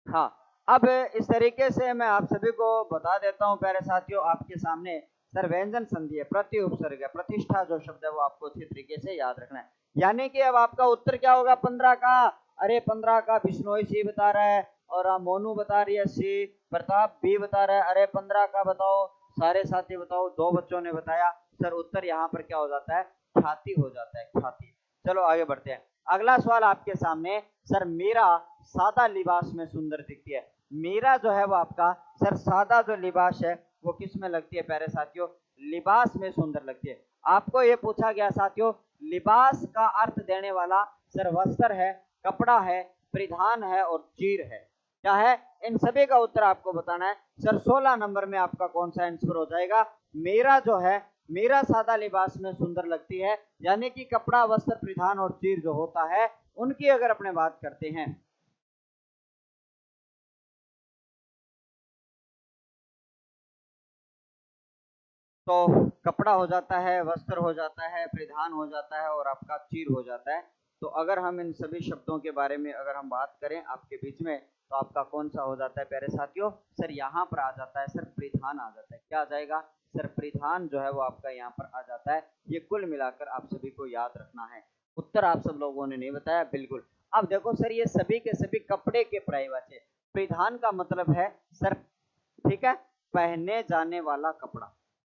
Speaker 1: हाँ, अब इस तरीके से मैं आप सभी को बता देता हूं प्यारे साथियों, आपके सामने सर व्यंजन संधि है, प्रति उपसर्ग है, प्रतिष्ठा जो शब्द है वो आपको अच्छी तरीके से याद रखना है। यानी कि अब आपका उत्तर क्या होगा 15 का, अरे 15 का बिश्नोई सी बता रहा है और मोनू बता रही है सी, प्रताप बी बता रहा है। अरे 15 का बताओ, सारे साथी बताओ, 2 बच्चों ने बताया। सर उत्तर यहाँ पर क्या हो जाता है, ख्याति हो जाता है, ख्याति। चलो आगे बढ़ते हैं। अगला सवाल आपके सामने, सर मीरा सादा लिबास में सुंदर दिखती है। मीरा जो है वो आपका सर सादा जो लिबास है वो किस में लगती है प्यारे साथियों, लिबास में सुंदर लगती है। आपको ये पूछा गया साथियों, लिबास का अर्थ देने वाला सर वस्त्र है, कपड़ा है, परिधान है और चीर है। क्या है, इन सभी का उत्तर आपको बताना है। सर 16 नंबर में आपका कौन सा आंसर हो जाएगा, मेरा जो है, मेरा सादा लिबास में सुंदर लगती है। यानी कि कपड़ा, वस्त्र, परिधान और चीर जो होता है उनकी अगर अपने बात करते हैं, तो कपड़ा हो जाता है, वस्त्र हो जाता है, परिधान हो जाता है और आपका चीर हो जाता है। तो अगर हम इन सभी शब्दों के बारे में अगर हम बात करें आपके बीच में, तो आपका कौन सा हो जाता है प्यारे साथियों, सर यहाँ पर आ जाता है सर परिधान आ जाता है। क्या आ जाएगा, सर परिधान जो है वो आपका यहाँ पर आ जाता है। ये कुल मिलाकर आप सभी को याद रखना है। उत्तर आप सब लोगों ने नहीं बताया, बिल्कुल। अब देखो सर, ये सभी के सभी कपड़े के पर्यायवाची। परिधान का मतलब है सर, ठीक है, पहने जाने वाला कपड़ा,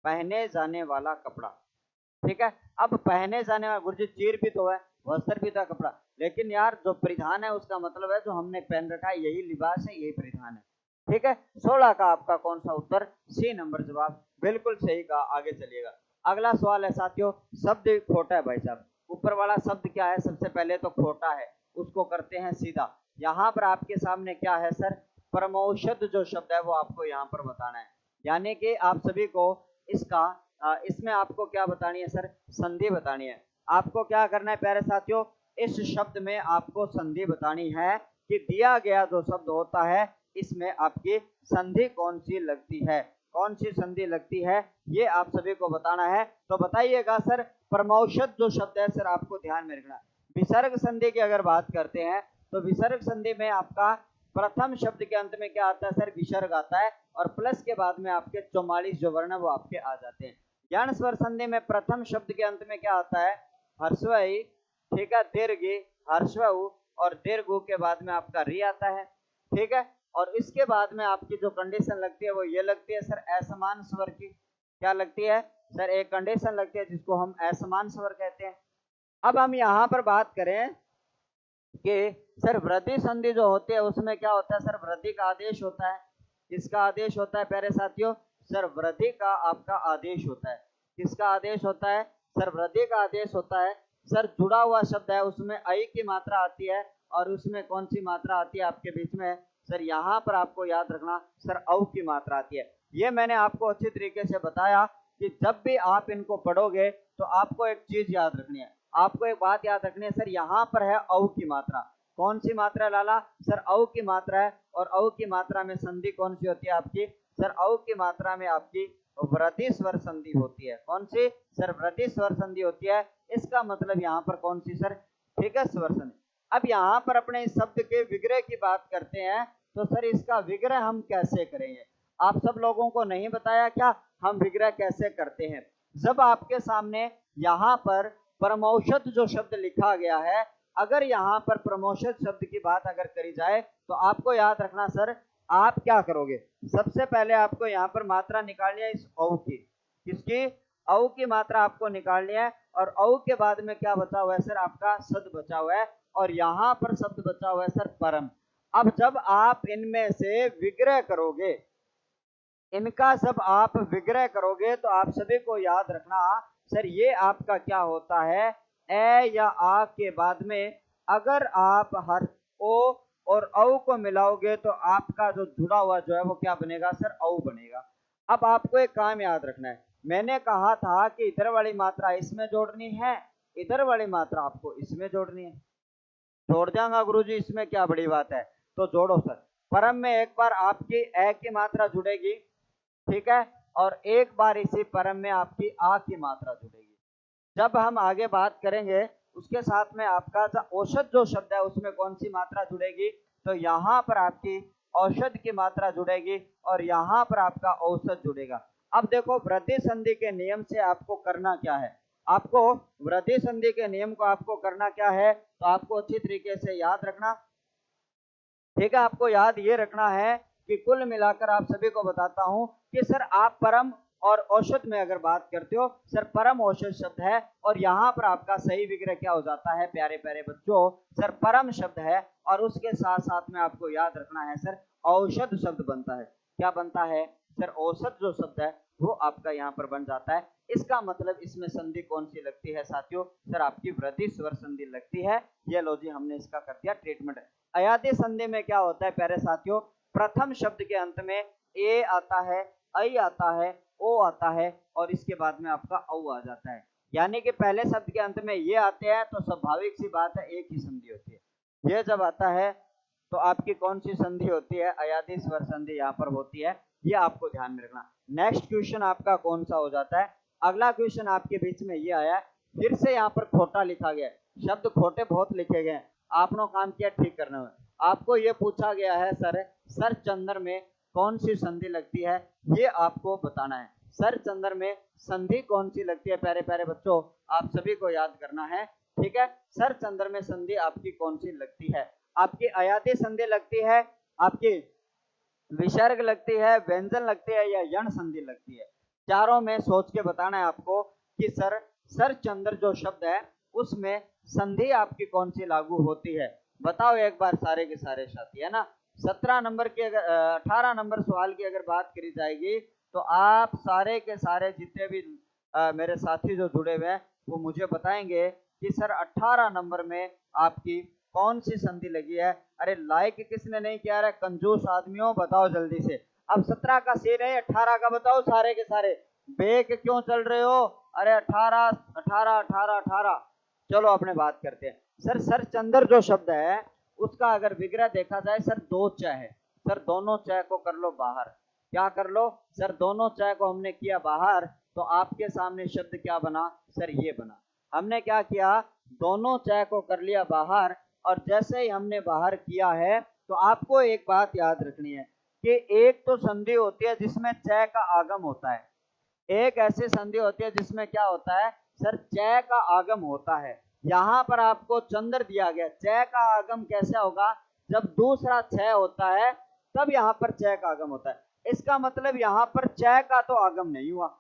Speaker 1: पहने जाने वाला कपड़ा, ठीक है। अब पहने जाने वाला गुरुजी चीर भी तो है, वस्त्र भी तो है, कपड़ा, लेकिन यार जो परिधान है उसका मतलब है जो हमने पहन रखा है, यही लिबास है, यही परिधान है, ठीक है। 16 का आपका कौन सा उत्तर, सी नंबर जवाब, बिल्कुल सही का। आगे चलिएगा। अगला सवाल है साथियों, शब्द खोटा है भाई साहब। ऊपर वाला शब्द क्या है, सबसे पहले तो खोटा है, उसको करते हैं सीधा। यहाँ पर आपके सामने क्या है सर, परमौषध जो शब्द है वो आपको यहाँ पर बताना है। यानी कि आप सभी को इसका इसमें आपको क्या बतानी है सर, संधि बतानी है। आपको क्या करना है प्यारे साथियों, इस शब्द में आपको संधि बतानी है कि दिया गया जो शब्द होता है इसमें आपकी संधि कौन सी लगती है, कौन सी संधि लगती है, ये आप सभी को बताना है। तो बताइएगा सर, परमौषध जो शब्द है सर आपको ध्यान में रखना। विसर्ग संधि की अगर बात करते हैं तो विसर्ग संधि में आपका प्रथम शब्द के अंत में क्या आता है सर, विसर्ग आता है और प्लस के बाद में आपके 44 जो वर्ण है वो आपके आ जाते हैं। ज्ञान स्वर संधि में प्रथम शब्द के अंत में क्या आता है, हर्षवई, ठीक है, दीर्घ, हर्षव और दीर्घ के बाद में आपका री आता है, ठीक है। और इसके बाद में आपकी जो कंडीशन लगती है वो ये लगती है सर असमान स्वर की। क्या लगती है सर, एक कंडीशन लगती है जिसको हम असमान स्वर कहते हैं। अब हम यहाँ पर बात करें कि सर वृद्धि संधि जो होती है उसमें क्या होता है सर, वृद्धि का आदेश होता है। किसका आदेश होता है प्यारे साथियों, सर वृद्धि का आपका आदेश होता है। किसका आदेश होता है, सर वृद्धि का आदेश होता है। सर जुड़ा हुआ शब्द है, उसमें आई की मात्रा आती है और उसमें कौन सी मात्रा आती है आपके बीच में, सर यहाँ पर आपको याद रखना सर औ की मात्रा आती है। ये मैंने आपको अच्छी तरीके से बताया कि जब भी आप इनको पढ़ोगे तो आपको एक चीज याद रखनी है, आपको एक बात याद रखनी है सर यहाँ पर है औ की मात्रा। कौन सी मात्रा है लाला? सर औ की मात्रा है। और औ की मात्रा में संधि कौन सी होती है आपकी? सर औ की मात्रा में आपकी वृद्धि स्वर संधि होती है। कौन सी? सर वृद्धि स्वर संधि होती है। इसका मतलब यहाँ पर कौन सी सर? ठीक है, स्वर संधि। अब यहाँ पर अपने इस शब्द के विग्रह की बात करते हैं, तो सर इसका विग्रह हम कैसे करेंगे? आप सब लोगों को नहीं बताया क्या हम विग्रह कैसे करते हैं? जब आपके सामने यहाँ पर परमौषध जो शब्द लिखा गया है, अगर यहाँ पर परमौषध शब्द की बात अगर करी जाए तो आपको याद रखना सर, आप क्या करोगे? सबसे पहले आपको यहाँ पर मात्रा निकालनी है इस औ की। किसकी? औ की मात्रा आपको निकालनी है। और औ के बाद में क्या बचा हुआ है सर? आपका सद बचा हुआ है। और यहाँ पर शब्द बचा हुआ है सर परम। अब जब आप इनमें से विग्रह करोगे, इनका सब आप विग्रह करोगे, तो आप सभी को याद रखना सर ये आपका क्या होता है? ए या आ के बाद में अगर आप हर ओ और औ को मिलाओगे तो आपका जो जुड़ा हुआ जो है वो क्या बनेगा सर? औ बनेगा। अब आपको एक काम याद रखना है, मैंने कहा था कि इधर वाली मात्रा इसमें जोड़नी है, इधर वाली मात्रा आपको इसमें जोड़नी है। जोड़ जाऊंगा गुरुजी, इसमें क्या बड़ी बात है? तो जोड़ो सर। परम में एक बार आपकी ए की मात्रा जुड़ेगी, ठीक है, और एक बार इसी परम में आपकी आ की मात्रा जुड़ेगी। जब हम आगे बात करेंगे उसके साथ में आपका औषध जो शब्द है उसमें कौन सी मात्रा जुड़ेगी? तो यहाँ पर आपकी औषध की मात्रा जुड़ेगी और यहाँ पर आपका औषध जुड़ेगा। अब देखो वृद्धि संधि के नियम से आपको करना क्या है? आपको वृद्धि संधि के नियम को आपको करना क्या है? तो आपको अच्छी तरीके से याद रखना, ठीक है। आपको याद ये रखना है कि कुल मिलाकर आप सभी को बताता हूं कि सर आप परम और औषध में अगर बात करते हो, सर परम औषध शब्द है और यहाँ पर आपका सही विग्रह क्या हो जाता है प्यारे प्यारे बच्चों? सर परम शब्द है और उसके साथ साथ में आपको याद रखना है सर औषध शब्द बनता है। क्या बनता है सर? औषध जो शब्द है वो आपका यहाँ पर बन जाता है। इसका मतलब इसमें संधि कौन सी लगती है साथियों? सर आपकी वृद्धि स्वर संधि लगती है। ये लो जी, हमने इसका कर दिया ट्रीटमेंट। अयादी संधि में क्या होता है प्यारे साथियों? प्रथम शब्द के अंत में ए आता है, ऐ आता है, ओ आता है और इसके बाद में आपका औ आ जाता है। यानी कि पहले शब्द के अंत में ये आते हैं तो स्वाभाविक सी बात है एक ही संधि होती है। ये जब आता है तो आपकी कौन सी संधि होती है? अयादी स्वर संधि यहाँ पर होती है। ये आपको ध्यान में रखना। नेक्स्ट क्वेश्चन आपका कौन सा हो जाता है? अगला क्वेश्चन आपके बीच में ये आया, फिर से यहाँ पर खोटा लिखा गया, शब्द खोटे बहुत लिखे गए। आपने काम किया ठीक करने में। आपको ये पूछा गया है सर चंद्र में कौन सी संधि लगती है? ये आपको बताना है। सर चंद्र में संधि कौन सी लगती है प्यारे प्यारे बच्चों? आप सभी को याद करना है, ठीक है। सर चंद्र में संधि आपकी कौन सी लगती है? आपकी अयादी संधि लगती है, आपकी विसर्ग लगती है, व्यंजन लगती है या यण संधि लगती है? चारों में सोच के बताना है आपको कि सर चंद्र जो शब्द है उसमें संधि आपकी कौन सी लागू होती है? बताओ एक बार सारे के सारे साथी, है ना। 17 नंबर की अगर 18 नंबर सवाल की अगर बात करी जाएगी तो आप सारे के सारे जितने भी मेरे साथी जो जुड़े हुए हैं वो मुझे बताएंगे कि सर 18 नंबर में आपकी कौन सी संधि लगी है। अरे लाइक किसने नहीं किया है? कंजूस आदमियों, बताओ जल्दी से। अब 17 का सीन है, 18 का बताओ सारे के सारे। बेक क्यों चल रहे हो? अरे 18 18 18 18। चलो अपने बात करते हैं। सर चंद्र जो शब्द है उसका अगर विग्रह देखा जाए सर दो च है। सर दोनों च को कर लो बाहर। क्या कर लो? सर दोनों च को हमने किया बाहर तो आपके सामने शब्द क्या बना? सर ये बना। हमने क्या किया? दोनों च को कर लिया बाहर और जैसे ही हमने बाहर किया है तो आपको एक बात याद रखनी है कि एक तो संधि होती है जिसमें च का आगम होता है, एक ऐसी संधि होती है जिसमें क्या होता है? सर च का आगम होता है। यहाँ पर आपको चंद्र दिया गया, च का आगम कैसे होगा? जब दूसरा छ होता है तब यहाँ पर च का आगम होता है। इसका मतलब यहाँ पर च का तो आगम नहीं हुआ।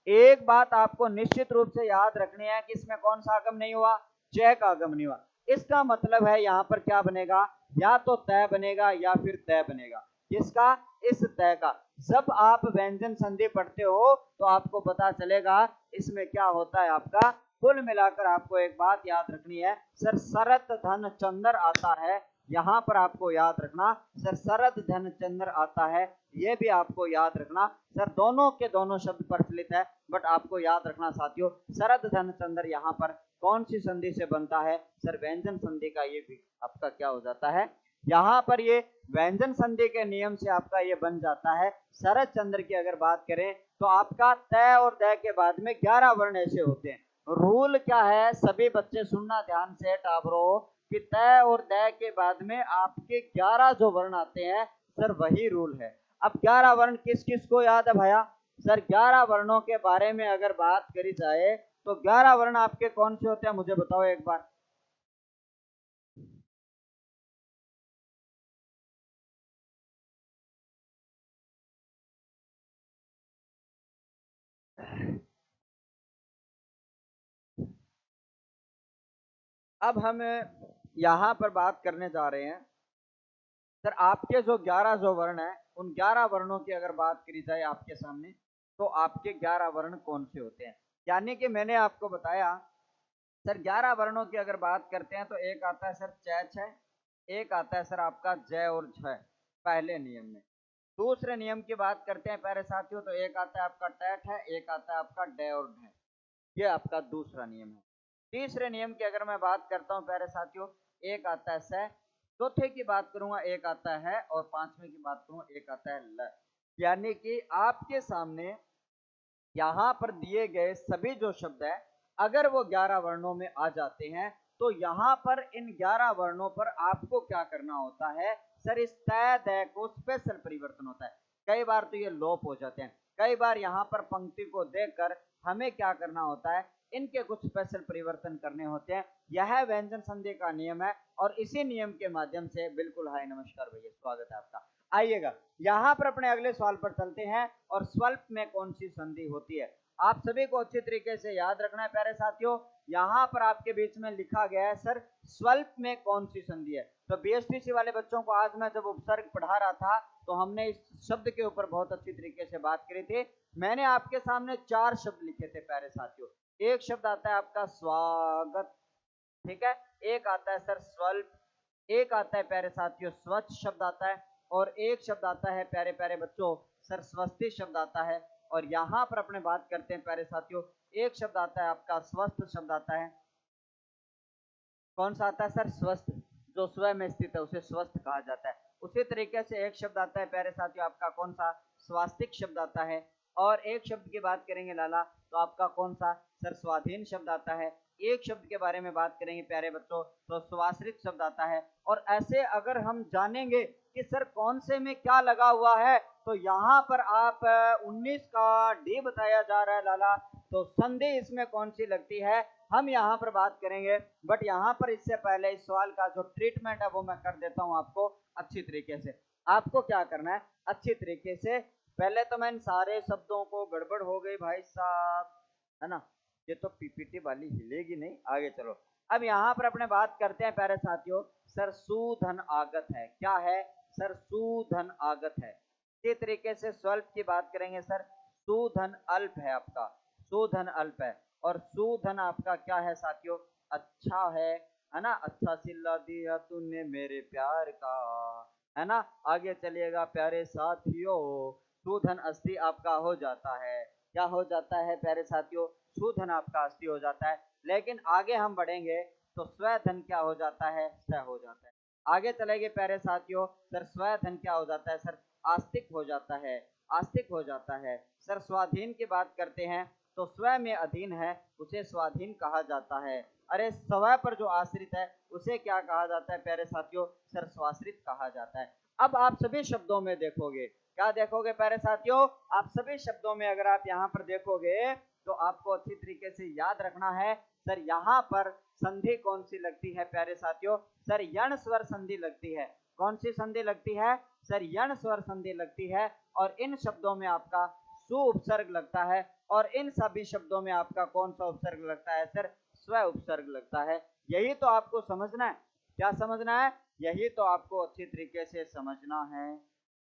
Speaker 1: एक बात आपको निश्चित रूप से याद रखनी है कि इसमें कौन सा आगम नहीं हुआ? च का आगम नहीं हुआ। इसका मतलब है यहाँ पर क्या बनेगा? या तो तय बनेगा या फिर तय बनेगा। किसका? इस तय का। जब आप व्यंजन संधि पढ़ते हो तो आपको पता चलेगा इसमें क्या होता है आपका। कुल मिलाकर आपको एक बात याद रखनी है, सर शरत धन चंद्र आता है, यहाँ पर आपको याद रखना सर शरद धन चंद्र आता है, ये भी आपको याद रखना सर, दोनों के दोनों शब्द प्रचलित है, बट आपको याद रखना साथियों शरद धन चंद्र यहाँ पर कौन सी संधि से बनता है सर, व्यंजन संधि का ये भी आपका क्या हो जाता है, यहाँ पर ये व्यंजन संधि के नियम से आपका ये बन जाता है। शरद चंद्र की अगर बात करें तो आपका तय और दय के बाद में 11 वर्ण ऐसे होते हैं। रूल क्या है सभी बच्चे सुनना ध्यान से टाबरो, कि तय और दय के बाद में आपके 11 जो वर्ण आते हैं सर वही रूल है। अब 11 वर्ण किस किस को याद है भैया सर, 11 वर्णों के बारे में अगर बात करी जाए तो 11 वर्ण आपके कौन से होते हैं मुझे बताओ एक बार। अब हम यहाँ पर बात करने जा रहे हैं सर, आपके जो 11 जो वर्ण है उन 11 वर्णों की अगर बात करी जाए आपके सामने, तो आपके 11 वर्ण कौन से होते हैं। यानी कि मैंने आपको बताया सर 11 वर्णों की अगर बात करते हैं तो एक आता है सर चैच है, एक आता है सर आपका जय और झ पहले नियम में। दूसरे नियम की बात करते हैं प्यारे साथियों तो एक आता है आपका टैट है, एक आता है आपका डे और ढ, ये आपका दूसरा नियम है। तीसरे नियम की अगर मैं बात करता हूँ प्यारे साथियों, एक आता है स, चौथे की बात करूंगा एक आता है, और पांचवे की बात करूंगा एक आता है ल। यानी कि आपके सामने यहाँ पर दिए गए सभी जो शब्द है अगर वो 11 वर्णों में आ जाते हैं तो यहाँ पर इन 11 वर्णों पर आपको क्या करना होता है सर, इस तय दय को स्पेशल परिवर्तन होता है। कई बार तो ये लोप हो जाते हैं, कई बार यहाँ पर पंक्ति को देखकर हमें क्या करना होता है, इनके कुछ स्पेशल परिवर्तन करने होते हैं। यह व्यंजन संधि का नियम है और इसी नियम के माध्यम से बिल्कुल हाय नमस्कार भैया स्वागत है आपका। आइएगा यहाँ पर अपने अगले सवाल पर चलते हैं, और स्वल्प में कौन सी संधि होती है आप सभी को अच्छी तरीके से याद रखना है प्यारे साथियों। यहाँ पर आपके बीच में लिखा गया है सर स्वल्प में कौन सी संधि है। तो बीएसटीसी वाले बच्चों को आज मैं जब उपसर्ग पढ़ा रहा था तो हमने इस शब्द के ऊपर बहुत अच्छी तरीके से बात करी थी। मैंने आपके सामने 4 शब्द लिखे थे प्यारे साथियों। एक शब्द आता है आपका स्वागत, ठीक है, एक आता है सर स्वल्प, एक आता है प्यारे साथियों स्वच्छ शब्द आता है, और एक शब्द आता है प्यारे प्यारे बच्चों सर स्वस्ति शब्द आता है। और यहाँ पर अपने बात करते हैं प्यारे साथियों, एक शब्द आता है आपका स्वस्थ शब्द आता है। कौन सा आता है सर, स्वस्थ, जो स्वयं में स्थित है उसे स्वस्थ कहा जाता है। उसी तरीके से एक शब्द आता है प्यारे साथियों आपका कौन सा, स्वास्तिक शब्द आता है। और एक शब्द की बात करेंगे लाला तो आपका कौन सा सर, स्वाधीन शब्द आता है। एक शब्द के बारे में बात करेंगे प्यारे बच्चों तो स्वाश्रित शब्द आता है। और ऐसे अगर हम जानेंगे कि सर कौन से में क्या लगा हुआ है तो यहाँ पर आप 19 का डी बताया जा रहा है लाला, तो संधि इसमें कौन सी लगती है हम यहाँ पर बात करेंगे। बट यहाँ पर इससे पहले इस सवाल का जो ट्रीटमेंट है वो मैं कर देता हूँ आपको अच्छी तरीके से। आपको क्या करना है अच्छी तरीके से, पहले तो मैं इन सारे शब्दों को, गड़बड़ हो गई भाई साहब है ना, ये तो पीपीटी वाली हिलेगी नहीं, आगे चलो। अब यहाँ पर अपने बात करते हैं प्यारे साथियों, सर सुधन आगत है, क्या है सर, सुधन आगत है। इसी तरीके से स्वल्प की बात करेंगे सर, सुधन अल्प है आपका, सुधन अल्प है। और सुधन आपका क्या है साथियों, अच्छा है ना, अच्छा सिला दिया तूने मेरे प्यार का, है ना। आगे चलिएगा प्यारे साथियों, सुधन अस्थि आपका हो जाता है, क्या हो जाता है प्यारे साथियों, सुधन आपका अस्थि हो जाता है। लेकिन आगे हम बढ़ेंगे तो स्वधन क्या हो जाता है, स हो जाता है। आगे चलेंगे प्यारे साथियों, सर स्वधन क्या हो जाता है सर, आस्तिक हो जाता है, आस्तिक हो जाता है। सर स्वाधीन की बात करते हैं तो स्व में अधीन है उसे स्वाधीन कहा जाता है। अरे स्व पर जो आश्रित है उसे क्या कहा जाता है प्यारे साथियों, सर स्वाश्रित कहा जाता है। अब आप सभी शब्दों में देखोगे, क्या देखोगे प्यारे साथियों, आप सभी शब्दों में अगर आप यहाँ पर देखोगे तो आपको अच्छी तरीके से याद रखना है सर, यहाँ पर संधि कौन सी लगती है प्यारे साथियों, सर यण स्वर संधि लगती है। कौन सी संधि लगती है सर, यण स्वर संधि लगती है। और इन शब्दों में आपका सु उपसर्ग लगता है, और इन सभी शब्दों में आपका कौन सा उपसर्ग लगता है सर, स्व उपसर्ग लगता है। यही तो आपको समझना है, क्या समझना है, यही तो आपको अच्छी तरीके से समझना है।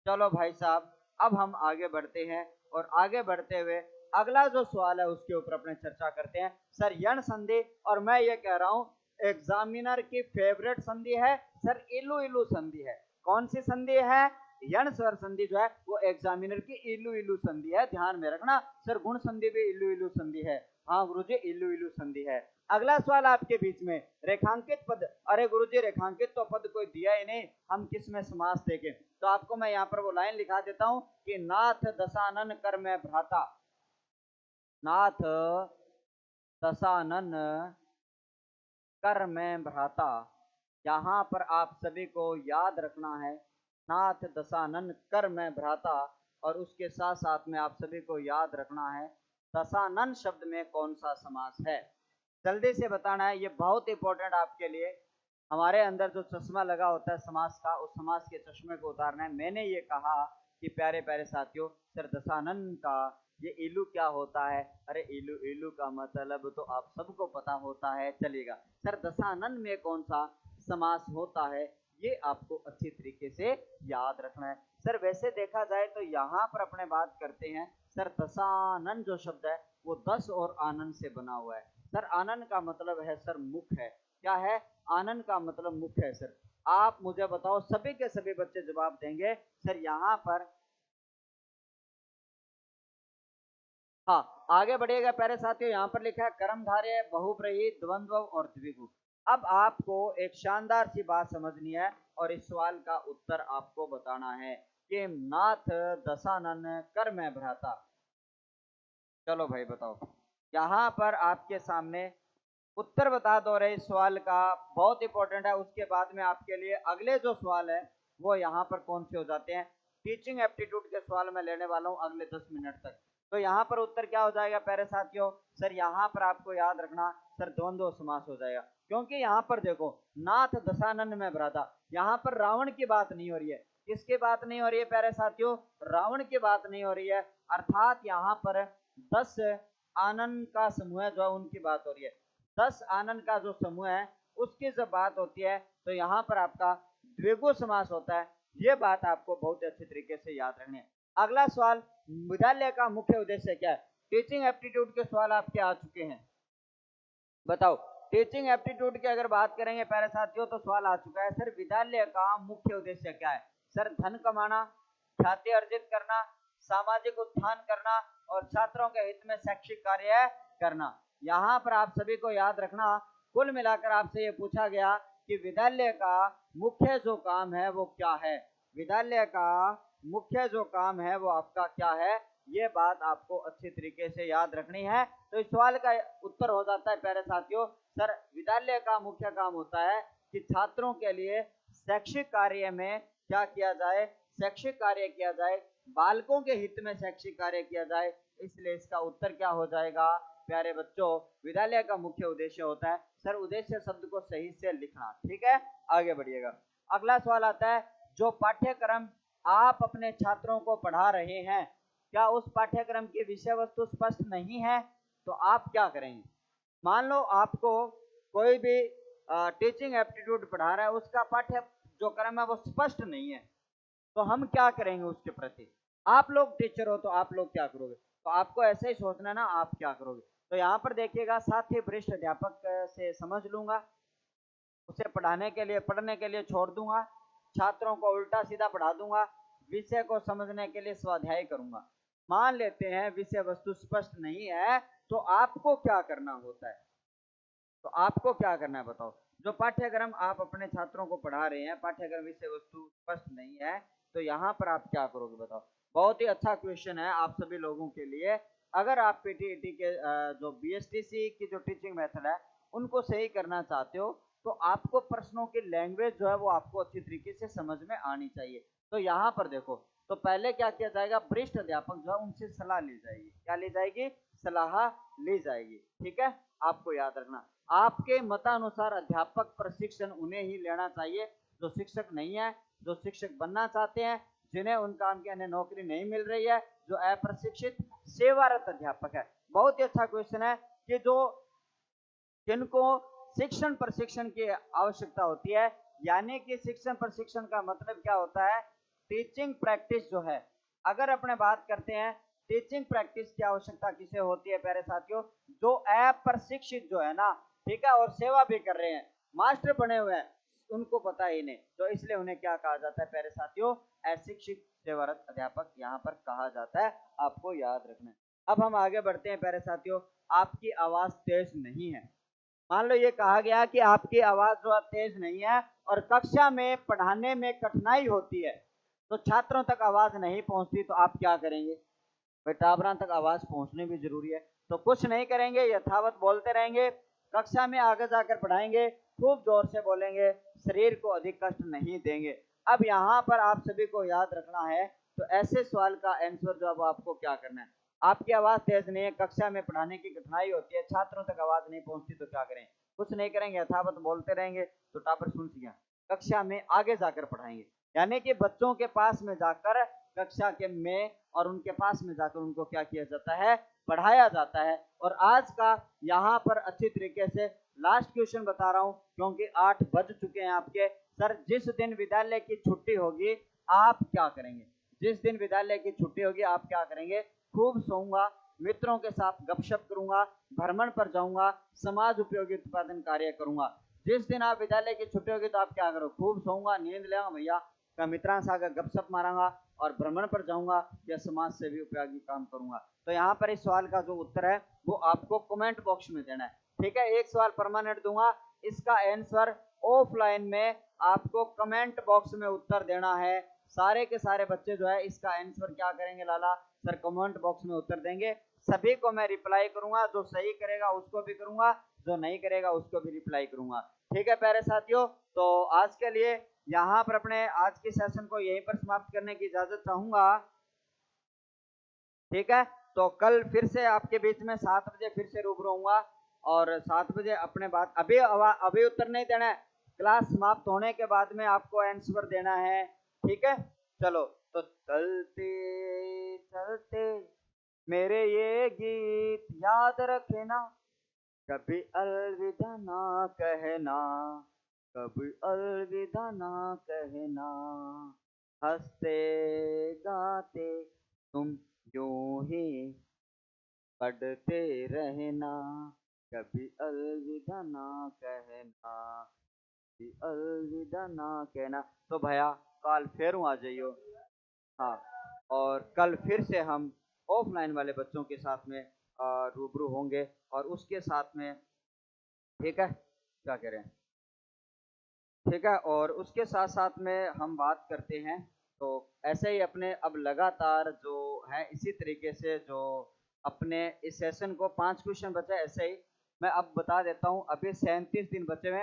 Speaker 1: चलो भाई साहब अब हम आगे बढ़ते हैं, और आगे बढ़ते हुए अगला जो सवाल है उसके ऊपर अपने चर्चा करते हैं। सर यण संधि, और मैं ये कह रहा हूं एग्जामिनर की फेवरेट संधि है सर इलू इलू संधि है। कौन सी संधि है? यण स्वर संधि जो है वो एग्जामिनर की इलू इलू संधि है, ध्यान में रखना। सर गुण संधि भी इलू इलू संधि है। हाँ गुरुजी इलू इलू संधि है। अगला सवाल आपके बीच में, रेखांकित पद। अरे गुरुजी रेखांकित तो पद कोई दिया ही नहीं, हम किस में समास देंगे? तो आपको मैं यहाँ पर वो लाइन लिखा देता हूं कि नाथ दशानन कर में भ्राता, नाथ दशानन कर में भ्राता। यहाँ पर आप सभी को याद रखना है नाथ दशानन कर में भ्राता, और उसके साथ साथ में आप सभी को याद रखना है दशानन शब्द में कौन सा समास है। जल्दी से बताना है, ये बहुत इंपॉर्टेंट आपके लिए। हमारे अंदर जो चश्मा लगा होता है समास का, उस समास के चश्मे को उतारना है। मैंने ये कहा कि प्यारे प्यारे साथियों, सर दशानन का ये इलू क्या होता है? अरे इलू इलू का मतलब तो आप सबको पता होता है, चलेगा। सर दशानन में कौन सा समास होता है, ये आपको अच्छी तरीके से याद रखना है। सर वैसे देखा जाए तो यहाँ पर अपने बात करते हैं, सर दशानन जो शब्द है वो 10 और आनंद से बना हुआ है। सर आनंद का मतलब है सर मुख है। क्या है? आनंद का मतलब मुख है। सर आप मुझे बताओ, सभी के सभी बच्चे जवाब देंगे सर यहाँ पर। हाँ आगे बढ़िएगा प्यारे साथियों, यहाँ पर लिखा है कर्मधारय, बहुब्रीहि, द्वंद्व और द्विगु। अब आपको एक शानदार सी बात समझनी है और इस सवाल का उत्तर आपको बताना है कि नाथ दशानन कर में भ्राता। चलो भाई बताओ, यहाँ पर आपके सामने उत्तर बता दो रहे इस सवाल का, बहुत इंपॉर्टेंट है। उसके बाद में आपके लिए अगले जो सवाल है वो यहाँ पर कौन से हो जाते हैं, टीचिंग एप्टीट्यूड के सवाल मैं लेने वाला हूँ अगले 10 मिनट तक। तो यहाँ पर उत्तर क्या हो जाएगा प्यारे साथियों? सर यहाँ पर आपको याद रखना सर द्वंद्व समास हो जाएगा, क्योंकि यहाँ पर देखो नाथ दशानन में भ्राता, यहाँ पर रावण की बात नहीं हो रही है। किसकी बात नहीं हो रही है प्यारे साथियों? रावण की बात नहीं हो रही है, अर्थात यहाँ पर 10 आनंद का समूह जो है उनकी बात हो रही है। 10 आनंद का जो समूह है उसकी जब बात होती है तो यहाँ पर आपका द्विगु समास होता है। ये बात आपको बहुत अच्छी तरीके से याद रखनी है। अगला सवाल, विद्यालय का मुख्य उद्देश्य क्या है? टीचिंग एप्टीट्यूड के सवाल आपके आ चुके हैं, बताओ। टीचिंग एप्टीट्यूड की अगर बात करेंगे प्यारे साथियों तो सवाल आ चुका है, सर विद्यालय का मुख्य उद्देश्य क्या है? सर धन कमाना, ख्याति अर्जित करना, सामाजिक उत्थान करना और छात्रों के हित में शैक्षिक कार्य करना। यहाँ पर आप सभी को याद रखना, कुल मिलाकर आपसे ये पूछा गया कि विद्यालय का मुख्य जो काम है वो क्या है। विद्यालय का मुख्य जो काम है वो आपका क्या है, ये बात आपको अच्छी तरीके से याद रखनी है। तो इस सवाल का उत्तर हो जाता है प्यारे साथियों, सर विद्यालय का मुख्य काम होता है कि छात्रों के लिए शैक्षिक कार्य में क्या किया जाए, शैक्षिक कार्य किया जाए, बालकों के हित में शैक्षिक कार्य किया जाए। इसलिए इसका उत्तर क्या हो जाएगा प्यारे बच्चों? विद्यालय का मुख्य उद्देश्य होता है। सर उद्देश्य शब्द को सही से लिखना, ठीक है। आगे बढ़िएगा, अगला सवाल आता है, जो पाठ्यक्रम आप अपने छात्रों को पढ़ा रहे हैं, क्या उस पाठ्यक्रम की विषय वस्तु स्पष्ट नहीं है? तो आप क्या करेंगे? मान लो आपको कोई भी टीचिंग एप्टीट्यूड पढ़ा रहा है, उसका पाठ्य जो क्रम है वो स्पष्ट नहीं है, तो हम क्या करेंगे उसके प्रति? आप लोग टीचर हो तो आप लोग क्या करोगे? तो आपको ऐसे ही सोचना ना, आप क्या करोगे। तो यहाँ पर देखिएगा, साथ ही वरिष्ठ अध्यापक से समझ लूंगा, उसे पढ़ने के लिए छोड़ दूंगा, छात्रों को उल्टा सीधा पढ़ा दूंगा, विषय को समझने के लिए स्वाध्याय करूंगा। मान लेते हैं विषय वस्तु स्पष्ट नहीं है, तो आपको क्या करना होता है? तो आपको क्या करना है बताओ? जो पाठ्यक्रम आप अपने छात्रों को पढ़ा रहे हैं, पाठ्यक्रम विषय वस्तु स्पष्ट नहीं है, तो यहाँ पर आप क्या करोगे बताओ? बहुत ही अच्छा क्वेश्चन है आप सभी लोगों के लिए। अगर आप पीटीईटी के जो बीएसटीसी की जो टीचिंग मेथड है उनको सही करना चाहते हो, तो आपको प्रश्नों की लैंग्वेज जो है वो आपको अच्छी तरीके से समझ में आनी चाहिए। तो यहाँ पर देखो, तो पहले क्या किया जाएगा, वरिष्ठ अध्यापक जो है उनसे सलाह ली जाएगी। क्या ली जाएगी? सलाह ली जाएगी, ठीक है। आपको याद रखना, आपके मतानुसार अध्यापक प्रशिक्षण उन्हें ही लेना चाहिए जो शिक्षक नहीं है, जो शिक्षक बनना चाहते हैं, जिन्हें उन काम के अन्य नौकरी नहीं मिल रही है, जो अप्रशिक्षित सेवारत अध्यापक है। बहुत ही अच्छा क्वेश्चन है कि जो जिनको शिक्षण प्रशिक्षण की आवश्यकता होती है, यानी कि शिक्षण प्रशिक्षण का मतलब क्या होता है? टीचिंग प्रैक्टिस जो है, अगर अपने बात करते हैं टीचिंग प्रैक्टिस की आवश्यकता किसे होती है प्यारे साथियों? जो अप्रशिक्षित जो है ना, ठीक है, और सेवा भी कर रहे हैं, मास्टर बने हुए हैं, उनको पता ही नहीं, तो इसलिए उन्हें क्या कहा जाता है प्यारे साथियों, अशिक्षित सेवारत अध्यापक यहाँ पर कहा जाता है, आपको याद रखना है। अब हम आगे बढ़ते हैं प्यारे साथियों, आपकी आवाज तेज नहीं है। मान लो ये कहा गया कि आपकी आवाज जो है तेज नहीं है और कक्षा में पढ़ाने में कठिनाई होती है, तो छात्रों तक आवाज नहीं पहुंचती, तो आप क्या करेंगे? भाई टाबरा तक आवाज पहुंचनी भी जरूरी है, तो कुछ नहीं करेंगे, यथावत बोलते रहेंगे, कक्षा में आगे जाकर पढ़ाएंगे, खूब जोर से बोलेंगे, शरीर को अधिक कष्ट नहीं देंगे। अब यहाँ पर आप सभी को याद रखना है, तो ऐसे सवाल का आंसर जो अब आपको क्या करना है, आपकी आवाज तेज नहीं है, कक्षा में पढ़ाने की कठिनाई होती है, छात्रों तक आवाज नहीं पहुंचती, तो क्या करें? कुछ नहीं करेंगे, यथावत बोलते रहेंगे, तो टापर सुन गया, कक्षा में आगे जाकर पढ़ाएंगे, यानी कि बच्चों के पास में जाकर कक्षा के में और उनके पास में जाकर उनको क्या किया जाता है? पढ़ाया जाता है। और आज का यहाँ पर अच्छी तरीके से लास्ट क्वेश्चन बता रहा हूँ, क्योंकि 8 बज चुके हैं आपके। सर जिस दिन विद्यालय की छुट्टी होगी आप क्या करेंगे? जिस दिन विद्यालय की छुट्टी होगी आप क्या करेंगे? खूब सोऊंगा, मित्रों के साथ गपशप करूंगा, भ्रमण पर जाऊंगा, समाज उपयोगी उत्पादन कार्य करूंगा। जिस दिन आप विद्यालय की छुट्टी होगी तो आप क्या करो? खूब सोऊंगा, नींद लेगा भैया, मित्रों से गपशप मारूंगा और भ्रमण पर जाऊंगा या समाज से भी उपयोगी काम करूंगा। तो यहाँ पर इस सवाल का जो उत्तर है वो आपको कमेंट बॉक्स में देना है, ठीक है? एक सवाल परमानेंट दूंगा, इसका आंसर ऑफलाइन में आपको कमेंट बॉक्स में उत्तर देना है। सारे के सारे बच्चे जो है इसका आंसर क्या करेंगे लाला? सर कमेंट बॉक्स में उत्तर देंगे, सभी को मैं रिप्लाई करूंगा, जो सही करेगा उसको भी करूंगा, जो नहीं करेगा उसको भी रिप्लाई करूंगा, ठीक है प्यारे साथियों? तो आज के लिए यहाँ पर अपने आज के सेशन को यहीं पर समाप्त करने की इजाजत चाहूंगा, ठीक है? तो कल फिर से आपके बीच में 7 बजे फिर से रूबरू होऊंगा, और 7 बजे अपने बात अभी उत्तर नहीं देना है, क्लास समाप्त होने के बाद में आपको आंसर देना है, ठीक है? चलो, तो चलते चलते मेरे ये गीत याद रखना, कभी अलविदा ना कहना, कभी अलविदा ना कहना, हंसते गाते तुम यूं ही पढ़ते रहना, कभी अलविदा ना कहना, कभी अलविदा ना कहना। तो भैया कल फिर आ जाइयो, हाँ, और कल फिर से हम ऑफलाइन वाले बच्चों के साथ में रूबरू होंगे, और उसके साथ में, ठीक है, क्या कह रहे हैं, ठीक है, और उसके साथ साथ में हम बात करते हैं, तो ऐसे ही अपने अब लगातार जो है इसी तरीके से जो अपने इस सेशन को 5 क्वेश्चन बचे, ऐसे ही मैं अब बता देता हूँ, अभी 37 दिन बचे हुए,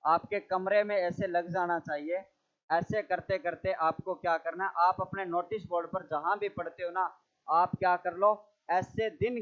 Speaker 1: आपके कमरे में ऐसे लग जाना चाहिए। ऐसे करते करते आपको क्या करना, आप अपने नोटिस बोर्ड पर जहां भी पढ़ते हो ना, आप क्या कर लो, ऐसे दिन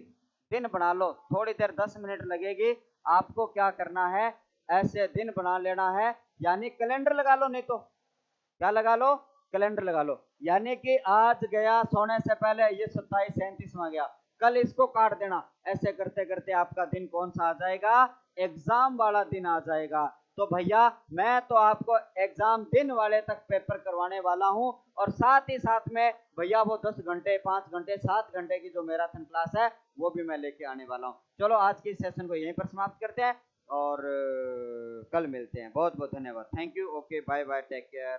Speaker 1: दिन बना लो, थोड़ी देर 10 मिनट लगेगी, आपको क्या करना है, ऐसे दिन बना लेना है, यानी कैलेंडर लगा लो, नहीं तो क्या लगा लो? कैलेंडर लगा लो, यानी कि आज गया सोने से पहले ये 27 37 में गया, कल इसको काट देना, ऐसे करते करते आपका दिन कौन सा आ जाएगा? एग्जाम वाला दिन आ जाएगा। तो भैया मैं तो आपको एग्जाम दिन वाले तक पेपर करवाने वाला हूं, और साथ ही साथ में भैया वो 10 घंटे 5 घंटे 7 घंटे की जो मैराथन क्लास है वो भी मैं लेके आने वाला हूं। चलो आज की सेशन को यहीं पर समाप्त करते हैं, और कल मिलते हैं। बहुत बहुत धन्यवाद, thank you, okay, bye bye, take care.